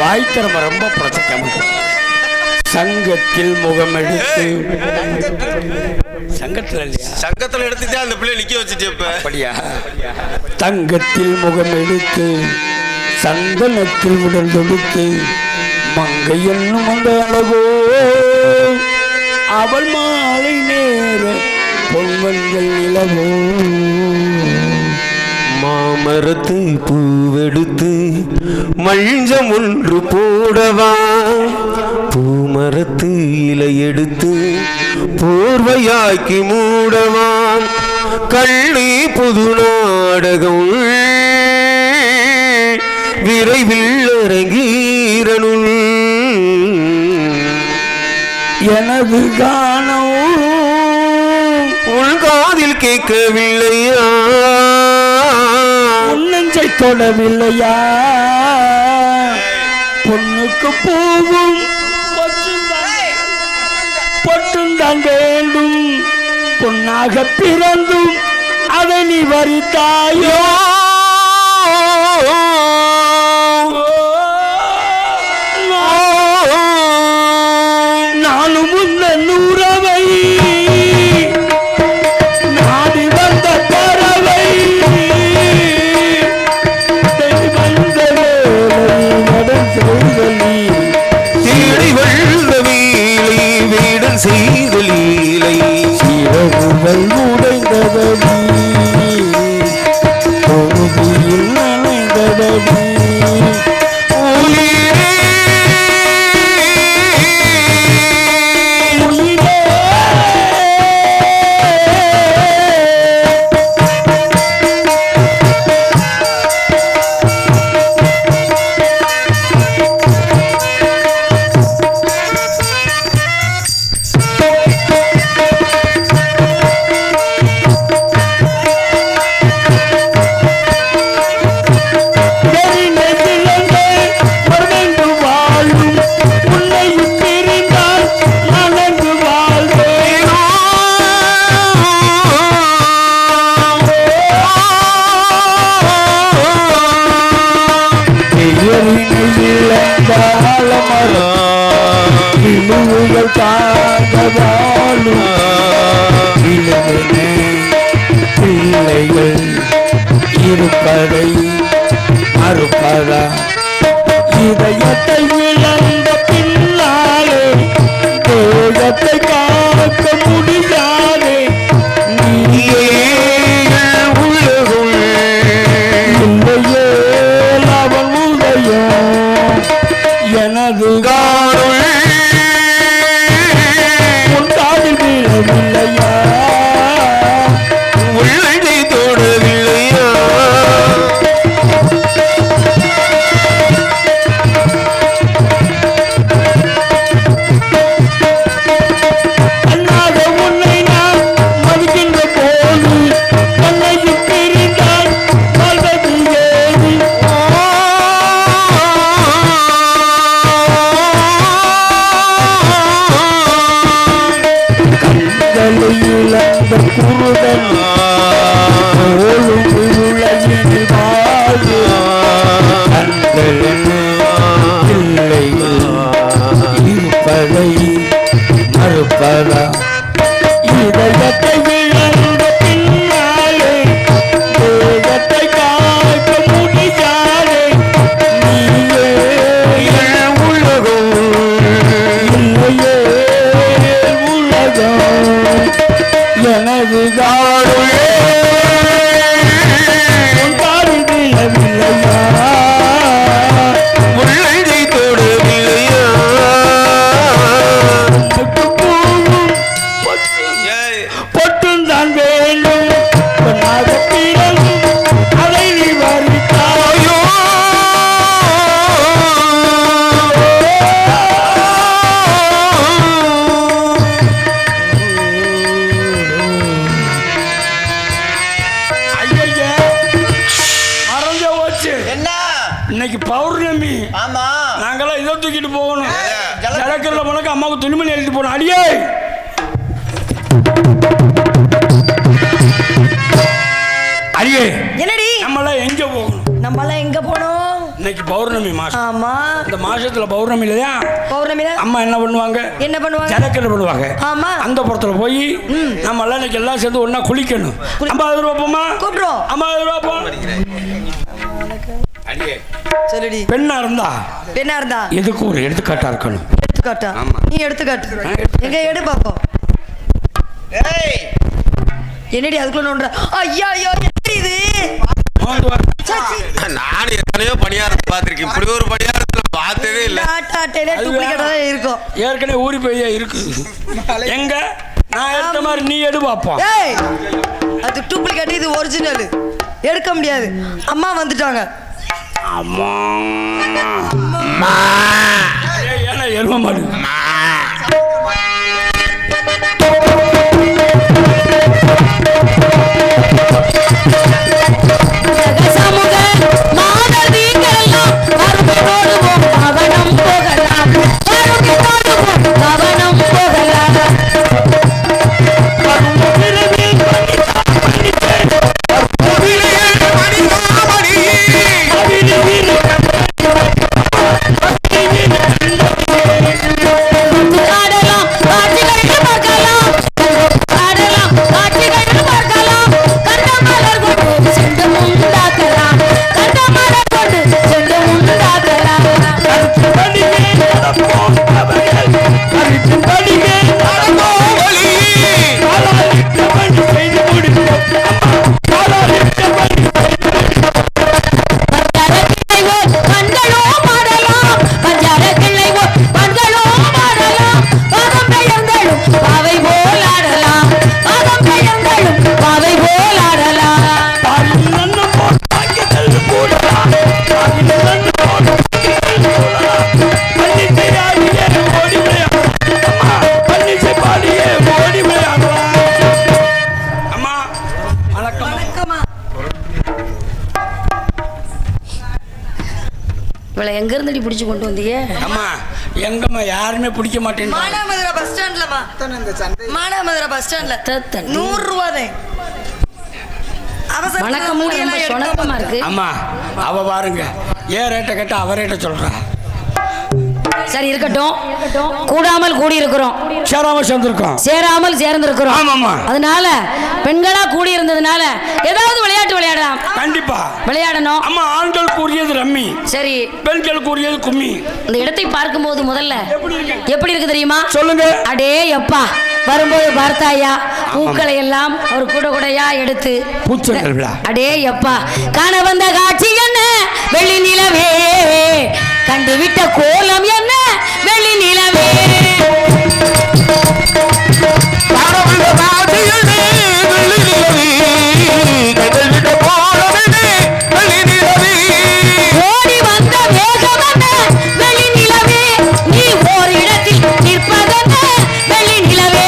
வாய்த்திறமை ரொம்ப பிரச்சனை. சங்கத்தில் முகம் எடுத்து சங்கத்தில் இல்லையா? சங்கத்தில் எடுத்துட்டே அந்த பிள்ளை நிக்க வச்சுட்டு இப்ப அப்படியா? தங்கத்தில் முகம் எடுத்து சந்தனத்தில் உடல் தொடுத்து மங்கை என்னும் அந்த அழகோ அவள் மாலை நேர பொன்வங்கள் நிலவோ மாமரத்து பூவெடுத்து மஞ்சம் ஒன்று போடவா பூமரத்து இலை எடுத்து போர்வையாக்கி மூடவாம் கள்ளி புது நாடகம் விரைவில் அரங்கீரனுள் எனது காணம் உள் காதில் கேட்கவில்லையா நெஞ்சை தொடவில்லையா பொண்ணுக்கு போகும் பொட்டுந்தான் வேண்டும் பொன்னாக பிறந்தும் அதை நீ வரித்தாயோ நானும் உந்தன் உறவை நாடி வந்த பறவை தேடி வந்த வீலை வீடன் செய்த லீலை சிறகுகள் உடைந்ததடி பொழுதில் நனைந்ததடி பிள்ளைகள் இருப்பதை மறுப்பதா இதயத்தை இழந்த பின்னாலே தேகத்தை காக்க முடியாதே நீயே உலகுள் இல்லையே அவன் உதயம் எனது காதில் வீழவில்லையா உள்ளதை தொடவில்லையா என்ன இன்னைக்கு பௌர்ணமி. ஆமா நாங்கெல்லாம் இதை தூக்கிட்டு போகணும். ஜலக்கரில் போனாக்க அம்மாவுக்கு துணிமணி எழுதி போகணும். அடியே அடியே என்னடி நம்மளாம் எங்க போகணும்? நம்மளாம் எங்க போனோம்? இன்னைக்கு பௌர்ணமி மாசம். ஆமா, இந்த மாசத்துல பௌர்ணமி இல்லையா? பௌர்ணமில அம்மா என்ன பண்ணுவாங்க? என்ன பண்ணுவாங்க? ஜலக்கரை பண்ணுவாங்க. ஆமா, அந்த புறத்துல போய் நம்ம எல்லாம் இன்னைக்கு எல்லாம் சேர்ந்து ஒன்னா குளிக்கணும். 50 ரூபா போமா? கூப்பிடுறோம். 50 ரூபா போ. அடியே சொல்லுடி. பெண்ணா இருந்தா எதுக்கு ஒரு எடுத்துக்காட்டா இருக்கணும். எடுத்துக்காட்டா? நீ எடுத்துக்காட்டு. எங்க எடு பாப்போம். என்னடி அதுக்குள்ள நோண்டுற? ஐயா ஐயா என்னடி இது? நான் எத்தனையோ பணியாரத்தை பார்த்திருக்கேன். இப்படி ஒரு பணியாரத்துல பார்த்ததே இல்ல. இருக்கும். ஏற்கனவே ஊறி போய் இருக்கு. எங்க நான் எடுத்த மாதிரி நீ எடு பாப்போம். அது டூப்ளிகேட், இது ஒரிஜினல். எடுக்க முடியாது. அம்மா வந்துட்டாங்க. அம்மா ஏன்னா எரும மாடு. இவளை எங்க இருந்துடி பிடிச்சு கொண்டு வந்தீங்க? அம்மா எங்கம்மா யாருமே பிடிக்க மாட்டேன். மானாமதுரை பஸ் ஸ்டாண்ட்லமா? மானாமதுரை பஸ் ஸ்டாண்ட்ல 100 ரூபா தான். வணக்கம் சொணக்கமா இருக்கு. அம்மா அவ பாருங்க, ஏன் ரேட்டை கேட்டா அவ ரேட்டை சொல்றா. சரி இருக்கட்டும். கூடாமல் கூடி இருக்கிறோம், சேராமல் சேர்ந்திருக்கோம், சேராமல் சேர்ந்திருக்கிறோம். ஆமாமா. அதனால பெண்களா கூடி இருந்ததுனால ஏதாவது விளையாட்டு விளையாடலாம். கண்டிப்பா விளையாடணும். அம்மா ஆண்கள் கூறியது ரம்மி, சரி பெண்கள் கூறியது கும்மி. இந்த இடத்தை பார்க்கும்போது முதல்ல எப்படி இருக்கு தெரியுமா? சொல்லுங்க. அடே எப்பா, வரும்போது பார்த்தாயா பூக்களை எல்லாம் ஒரு கூட கூடையா எடுத்து பூச்சொல் விழா. அடே எப்பா, காண வந்த காட்சி என்ன வெள்ளி நிலவே, கண்டுவிட்ட கோலம் என்ன வெள்ளி நிலவே. ஓடி வந்த வேகம் என்ன வெள்ளி நிலவே, நீ ஓர் இடத்தில் நிற்பதென்ன வெள்ளி நிலவே.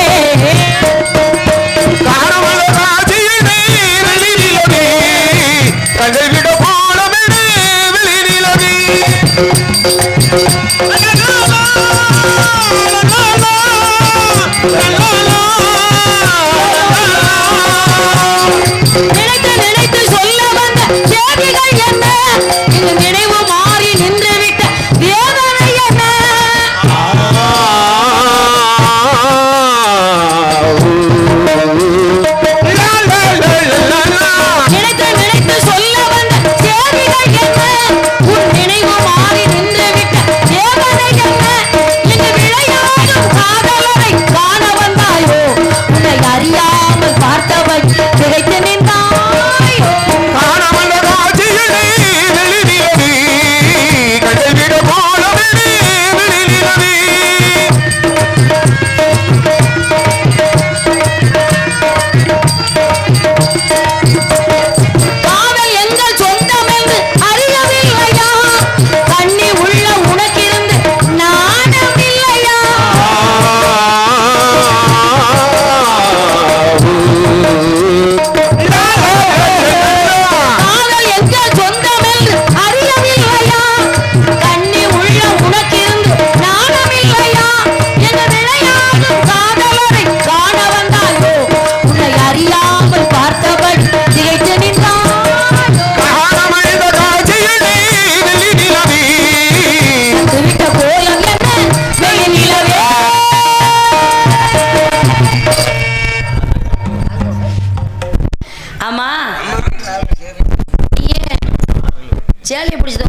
நினைத்து நினைத்து சொல்ல வந்த செய்திகள் என்ன, இந்த நினைவு மாறி நின்று விட்ட வேதனை என்ன. நினைத்து நினைத்து சொல்ல வந்த செய்திகள் என்ன, உன் நினைவு மாறி நின்று விட்ட வேதனை என்ன. இந்த விளையாடும் காதலரை காண வந்தாயோ, உன்னை அறியாமல் பார்த்தவை திகைத்து நின்றாயோ.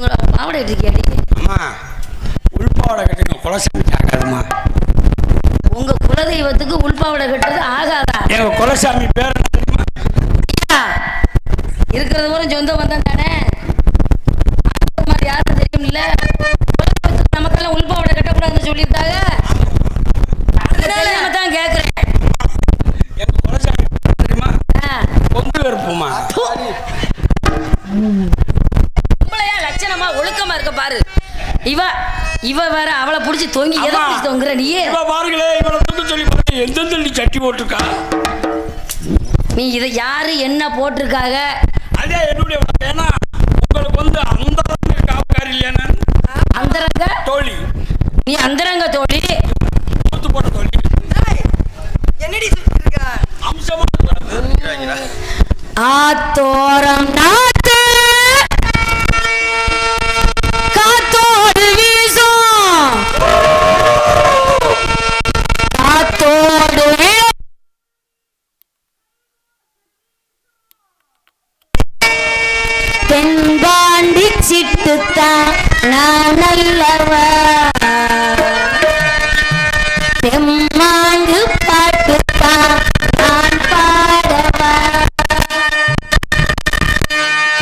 பாவடை கட்டிருக்கியாடி? அம்மா உள்பாவடை கட்டுங்க, குலசாமி ஆகாதுமா. உங்க குலதெய்வத்துக்கு உள்பாவடை கட்டுறது ஆகாதா? எங்க குலசாமி பேர் என்ன தெரியுமா? இருக்கிறது பூரா சொந்த பந்தம் தானே, மாதிரி யாரும் தெரியும் இல்ல. நமக்கெல்லாம் உள்பாவடை கட்டக்கூடாதுன்னு சொல்லியிருக்காங்க. அதனால தான் கேட்கிறேன். எங்க குலசாமி பேர் தெரியுமா? பொந்து கருப்புமா. உங்களையா லட்சணமா ஒழுக்கமா இருக்க பாரு. இவ வேற அவளை புடிச்சு தொங்கி எதை புடிச்சு தொங்குற நீ? இவ பாருங்களே, இவளை தொங்க சொல்லி பாருங்க, எந்த தள்ளி சட்டி போட்டிருக்கா. நீ இதை யாரு என்ன போட்டிருக்காங்க? அதே என்னுடைய ஏன்னா உங்களுக்கு வந்து அந்தரங்க காப்புக்காரி இல்லையா? அந்தரங்க தோழி. நீ அந்தரங்க தோழி, மூத்து போட்ட தோழி. என்னடி சொல்லிருக்க? அம்சமா ஆத்தோரம் நாத்து காத்தோடு வீசும், காத்தோடு தென்பாண்டி சிட்டுத்தான் நான் நல்லவா, தெம்மாங்கு பாட்டுத்தான் நான் பாடவா.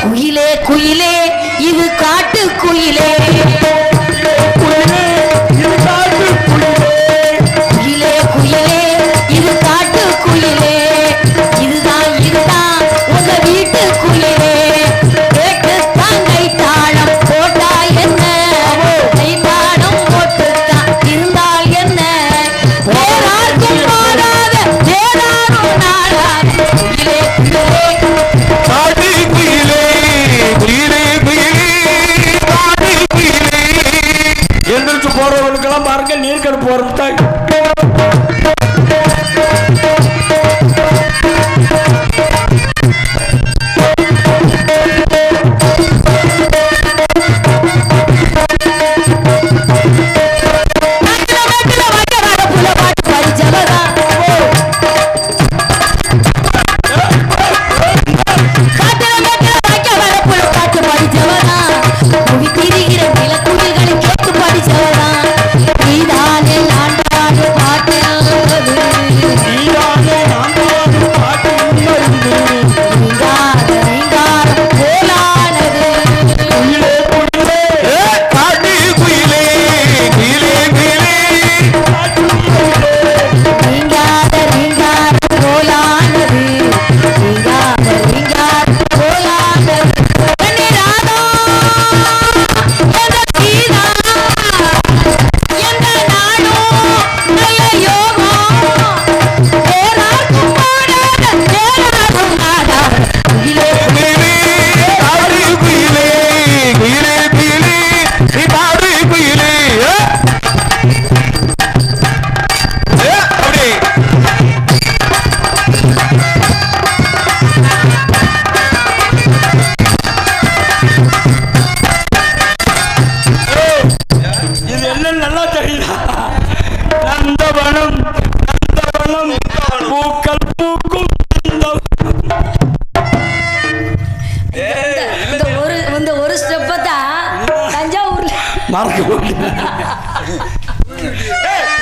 குயிலே குயிலே இது காட்டு குயிலே, குயிலே குயிலே இது காட்டு குயிலே, இதுதான் இதுதான் உங்க வீட்டு குயிலே. கேட்டு தாங்கை தாளம் போட்டா என்ன, கை தாளம் போட்டுத்தான் இருந்தால் என்ன, போராட்டம் போராத ஏதாரும் நாளாத குயிலே குயிலே. காடி குயிலே குயிலே குயிலே காடி குயிலே. எந்திரிச்சு போறவங்களுக்கெல்லாம் பாருங்க, நீர்க்கடு போறது.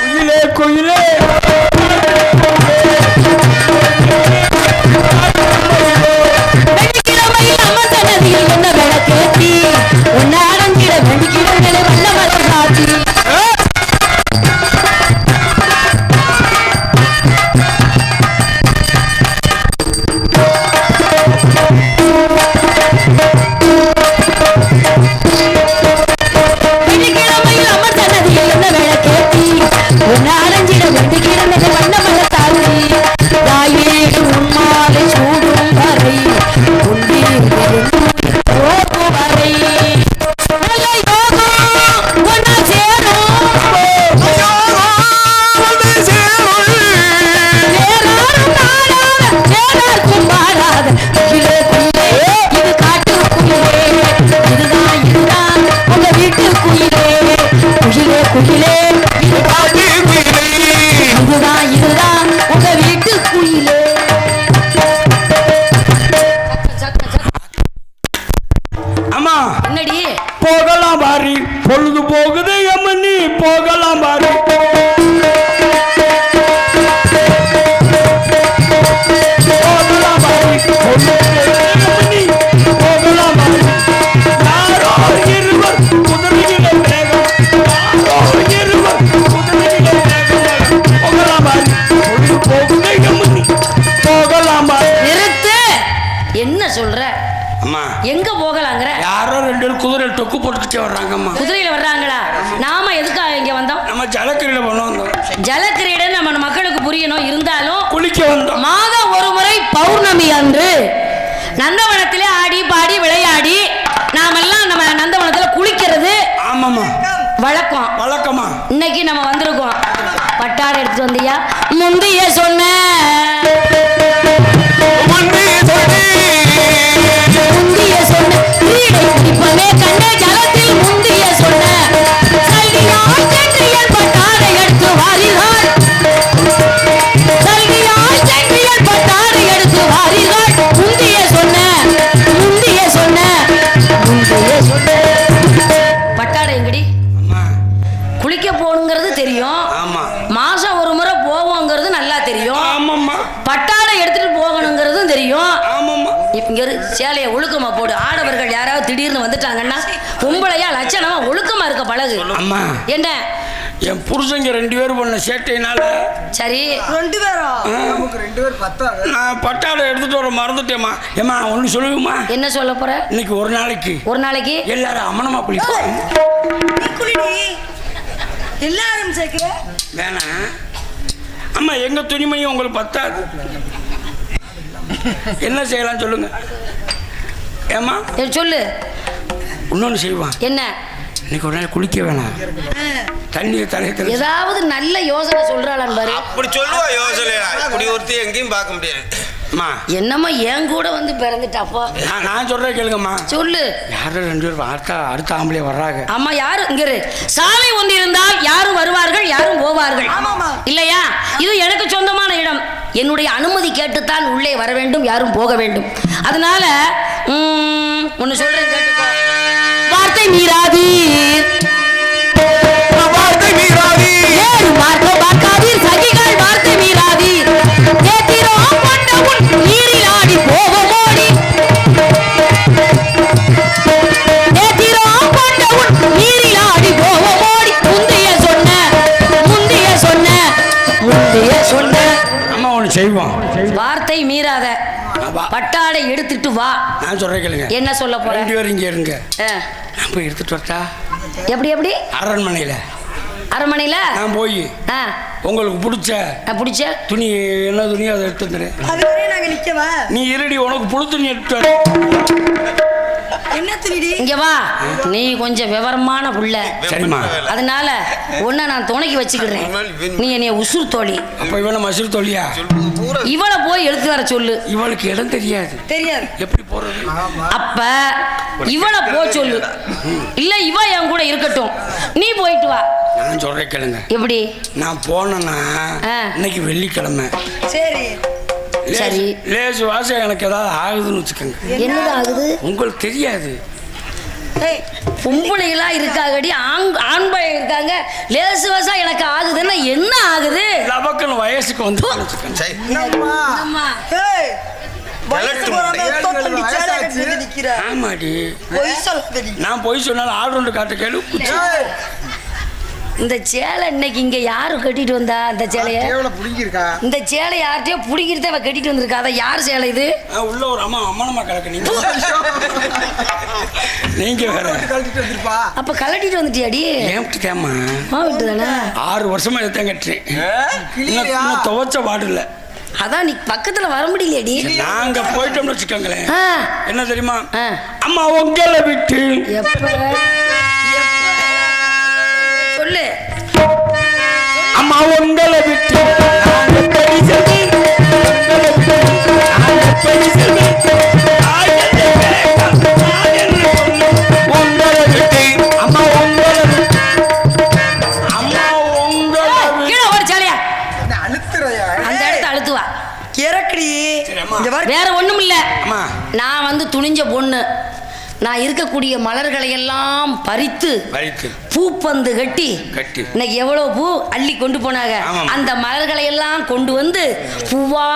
குயிலே குயிலே நாலஞ்சிட வந்து கிடந்தது வண்ண மல்ல தாருடி போகலாம் பாரி பொழுது போகுது அம்மனி போகலாம் பாரி போகலாம் பாரி பொழுது அம்மனி போகலாம் பாரி யாரோ இருவர் குதிரையிலே வேகம் யாரோ இருவர் குதிரையிலே வேகம் போகலாம் பாரி பொழுது போகுது அம்மனி போகலாம் பாரி. நிறுத்து. என்ன சொல்ற? அம்மா எங்க போகலாங்கிற? யாரோ 2 பேரும் குதிரை டொக்கு போட்டுக்கிட்டே வர்றாங்கம்மா. குதிரையில வர்றாங்களா? நாம எதுக்காக இங்க வந்தோம்? நம்ம ஜலக்கிரீடை பண்ண வந்தோம். ஜலக்கிரீடை நம்ம மக்களுக்கு புரியணும். இருந்தாலும் குளிக்க வந்தோம். மாதம் ஒரு முறை பௌர்ணமி அன்று நந்தவனத்திலே ஆடி பாடி விளையாடி நாமெல்லாம் நம்ம நந்தவனத்துல குளிக்கிறது ஆமாம்மா வழக்கம். வழக்கமா இன்னைக்கு நம்ம வந்திருக்கோம். பட்டாடை எடுத்துட்டு வந்தியா? முந்தைய சொன்ன முந்திய சொன்ன கிரீடை இப்பவே கண்ணே ஜலத்தில் முந்திய சொன்ன கல்வியாய் சென்றியல் பட்டாடை எடுத்து வாரினாள் கல்வியாய் சென்றியல் பட்டாடை எடுத்து வாரினாள் முந்திய சொன்ன முந்திய சொன்ன முந்திய சொன்ன பட்டாடை எங்கடி? அம்மா குளிக்க போகணுங்கிறது தெரியும். ஆமா மாசம் ஒரு முறை போவோங்கிறது நல்லா தெரியும். ஆமாம்மா பட்டாடை எடுத்துட்டு போகணுங்கிறதும் தெரியும். ஆமாம்மா இப்ப இங்க சேலையை ஒழுக்கமா போடு. ஆடவர்கள் யாராவது திடீர்னு வந்துட்டாங்கன்னா பொம்பளையா லட்சணமா ஒழுக்கமா இருக்க பழகு. அம்மா என்ன என் புருஷங்க 2 பேரும் பண்ண சேட்டையினால சரி 2 பேரா? நமக்கு 2 பேர் பத்தாது. நான் பட்டாடை எடுத்துட்டு வர மறந்துட்டேம்மா. ஏம்மா ஒன்று சொல்லுவேம்மா, என்ன சொல்ல போற? இன்னைக்கு ஒரு நாளைக்கு எல்லாரும் அம்மனமா குளிப்போம். நீ குளிடி. எல்லாரும் சேர்க்கிற? வேணாம் அம்மா, எங்க துணிமணியும் உங்களுக்கு பத்தாது. என்ன செய்யலாம் சொல்லுங்க. ஏம்மா சரி, சொல்லு. இன்னொன்று செய்வான். என்ன? இன்னைக்கு ஒரு நாள் குளிக்க வேணாம், தண்ணீர் தலையத்தில் ஏதாவது நல்ல யோசனை சொல்றாளான்னு பாரு. அப்படி சொல்லுவா யோசனையா? இப்படி ஒருத்தி எங்கேயும் பார்க்க முடியாது. அம்மா என்னம்மா என் கூட வந்து பிறந்துட்டாப்பா? நான் சொல்றேன் கேளுங்கம்மா. சொல்லு. யாரும் 2 பேரும் அடுத்த ஆம்பளை வர்றாங்க. ஆமா, யாரு இங்க இரு. சாலை ஒன்று இருந்தால் யாரும் வருவார்கள், யாரும் போவார்கள். ஆமாமா. இல்லையா? இது எனக்கு சொந்தமான இடம். என்னுடைய அனுமதி கேட்டுத்தான் உள்ளே வர வேண்டும், யாரும் போக வேண்டும். அதனால ஒன்னு சொல்றேன் கேட்டுக்கோ. வார்த்தை மீறாதீர், வார்த்தை மீறாதீர், ஏறு மார்க்கம் பார்க்காதீர், சகிகள் வார்த்தை மீறாதீர். ஏத்திரோ கொண்ட உன் நீரில் ஆடி போகும் ஓடி, ஏத்திரோ கொண்ட உன் நீரில் ஆடி போகும் ஓடி. முந்தைய சொன்ன முந்தைய சொன்ன முந்தைய சொன்ன அம்மா ஒன்று செய்வோம். வார்த்தை மீறாத. பட்டாடை எடுத்துட்டு வா. நான் சொல்றேன் கேளுங்க. என்ன சொல்ல போற? 2 பேரும் இங்கே இருங்க. ஆ. நான் போய் எடுத்துட்டு வரட்டா? எப்படி எப்படி? அரண்மனையில் அரண்மனையில நான் போய் உங்களுக்கு பிடிச்ச பிடிச்ச துணி என்ன துணியோ அதை எடுத்து வந்துடுறேன். அது வரையும் நாங்க நிக்கவா? நீ இருடி, உனக்கு புழு துணி எடுத்து வர. என்ன துணிடி? இங்க வா. நீ கொஞ்சம் விவரமான புள்ள. சரிம்மா. அதனால உன்னை நான் துணைக்கு வச்சுக்கிறேன். நீ என்னைய உசுறு தோழி. அப்போ இவனை மசூர் தொழியா? இவளை போய் எடுத்து வர சொல்லு. இவளுக்கு இடம் தெரியாது. தெரியாது. எப்படி போறது? அப்ப இவளை போ சொல்லு. இல்ல இவ என் கூட இருக்கட்டும், நீ போயிட்டு வா. நான் சொல்றேன் கேளுங்க. எப்படி? நான் போனேன்னா இன்னைக்கு வெள்ளிக்கிழமை. சரி சரி. லேசு வாசம் எனக்கு ஏதாவது ஆகுதுன்னு வச்சுக்கோங்க. என்னது ஆகுது? உங்களுக்கு தெரியாது. பொம்பளைகளா இருக்காங்கடி, ஆண்பை இருக்காங்க. லேசு வசா எனக்கு ஆகுதுன்னா என்ன ஆகுது? லபக்குன்னு வயசுக்கு வந்து வச்சுக்கோங்க. அம்மா. ஏய், வயசுக்கு வராம தொத்தண்டி சேலை கட்டிட்டு நிக்கிற. ஆமாடி, பொய் சொல்லாதடி. நான் போய் சொன்னாலும் ஆர்டர் காட்ட கேளு. இந்த சேலை இன்னைக்கு இங்க யாரு கட்டிட்டு வந்தா? அந்த சேலைய இந்த சேலை யார்கிட்டயோ புடிக்கிட்டு அவ கட்டிட்டு வந்திருக்கா. அதை யார் சேலை இது? உள்ள ஒரு அம்மனமா கலக்கு. நீங்க வேற அப்ப கலட்டிட்டு வந்துட்டியாடி? ஏமா விட்டு தானே 6 வருஷமா எடுத்தேன் கட்டுறேன். இன்னும் துவைச்ச பாடு இல்ல. அதான் நீ பக்கத்துல வர முடியலையடி. நாங்க போயிட்டோம்னு வச்சுக்கோங்களேன். என்ன தெரியுமா? அம்மா உங்களை விட்டு சொல்லு. அம்மா உங்களை விட்டு வேற ஒண்ணும் இல்ல. நான் வந்து துணிஞ்ச பொண்ணு. நான் நான் இருக்கக்கூடிய மலர்களை எல்லாம் பறித்து பூப்பந்து கட்டி இன்னைக்கு எவ்வளவு பூ அள்ளி கொண்டு போனாங்க. அந்த மலர்களை எல்லாம் கொண்டு வந்து பூவா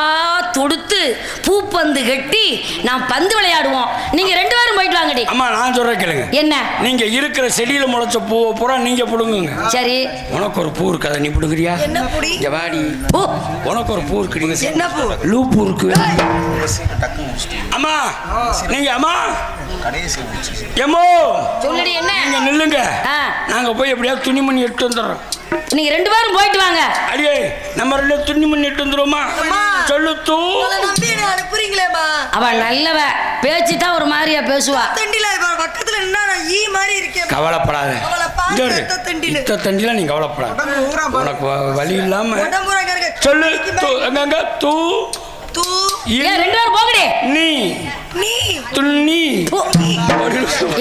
தொடுத்து பூப்பந்து கட்டி நான் பந்து விளையாடுவோம். நீங்க 2 பேரும் போயிட்டு வாங்கடி. அம்மா நான் சொல்றேன் கேளுங்க. என்ன? நீங்க இருக்கிற செடியில முளைச்ச பூவை பூரா நீங்க புடுங்குங்க. சரி. உனக்கு ஒரு பூ இருக்காத, நீ புடுங்குறியா? என்ன பூடி? ஜவாடி. ஓ உனக்கு ஒரு பூ இருக்குங்க. என்ன பூ? லூ பூ இருக்கு. அம்மா நீங்க அம்மா எம்மோ சொல்லுடி. என்ன? நீங்க நில்லுங்க. நாங்க போய் எப்படியா துணிமணி எடுத்து வந்துடுறோம். நீங்க 2 பேரும் போயிட்டு வாங்க. அடியே நம்ம 2 துணிமணி எடுத்து வந்துருவோமா? சொல்லு தூ. நம்பி என்ன அனுப்புறீங்களேம்மா? அவன் நல்லவ, பேச்சு தான் ஒரு மாதிரியா பேசுவா. தண்டில பக்கத்துல நின்னா நான் ஈ மாதிரி இருக்கேன். கவலைப்படாத. இத்த தண்டில நீ கவலைப்படாத. உனக்கு வலி இல்லாம சொல்லு தூ. அங்க தூ தூ. ஏய் 2 பேரும் போங்கடி. நீ துணி.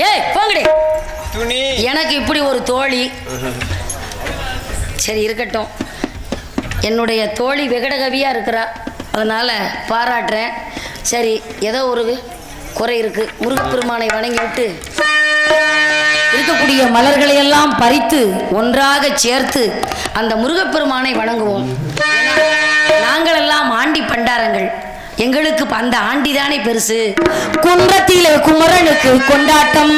ஏய் போங்கடி. துணி. எனக்கு இப்படி ஒரு தோழி. சரி இருக்கட்டும். என்னுடைய தோழி விகடகவியா இருக்கிறா, அதனால பாராட்டுறேன். சரி ஏதோ ஒரு குறை இருக்கு. முருகப்பெருமானை வணங்கி விட்டு இருக்கக்கூடிய மலர்களை எல்லாம் பறித்து ஒன்றாக சேர்த்து அந்த முருகப்பெருமானை வணங்குவோம். நாங்கள் எல்லாம் ஆண்டி பண்டாரங்கள், எங்களுக்கு அந்த ஆண்டிதானே பெருசு. குன்றத்திலே குமரனுக்கு கொண்டாட்டம்.